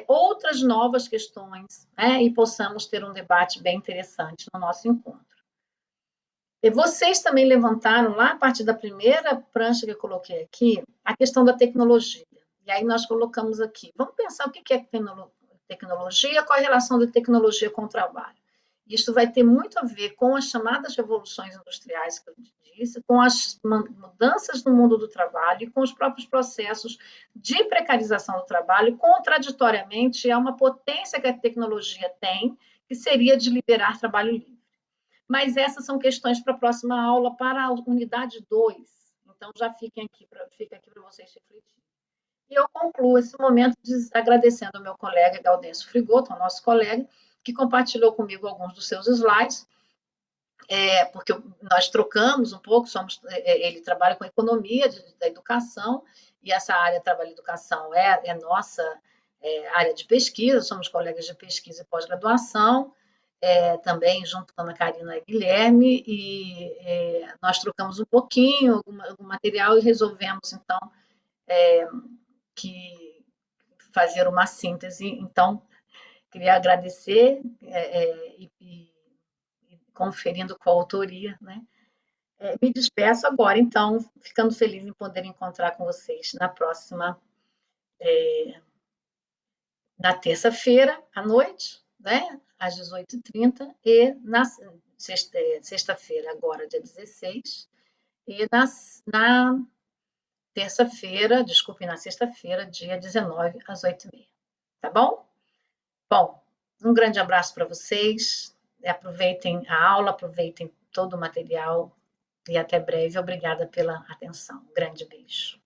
outras novas questões, né, e possamos ter um debate bem interessante no nosso encontro. E vocês também levantaram, lá a partir da primeira prancha que eu coloquei aqui, a questão da tecnologia. E aí nós colocamos aqui, vamos pensar o que é tecnologia, qual é a relação da tecnologia com o trabalho. Isso vai ter muito a ver com as chamadas revoluções industriais que eu disse, com as mudanças no mundo do trabalho e com os próprios processos de precarização do trabalho. Contraditoriamente, é uma potência que a tecnologia tem, que seria de liberar trabalho livre. Mas essas são questões para a próxima aula, para a unidade 2. Então, já fica aqui para vocês refletirem. E eu concluo esse momento agradecendo ao meu colega Gaudêncio Frigoto, ao nosso colega, que compartilhou comigo alguns dos seus slides, porque nós trocamos um pouco, ele trabalha com economia da educação, e essa área de trabalho e educação é nossa área de pesquisa, somos colegas de pesquisa e pós-graduação, também junto com a Ana Karina e Guilherme, e nós trocamos um pouquinho algum material e resolvemos, então, fazer uma síntese. Então, queria agradecer e conferindo com a autoria, né? Me despeço agora, então, ficando feliz em poder encontrar com vocês na próxima, na terça-feira, à noite, né? Às 18h30, e na sexta-feira, agora, dia 16, e na terça-feira, desculpe, na sexta-feira, dia 19, às 8h30. Tá bom? Bom, um grande abraço para vocês, aproveitem a aula, aproveitem todo o material, e até breve. Obrigada pela atenção. Um grande beijo.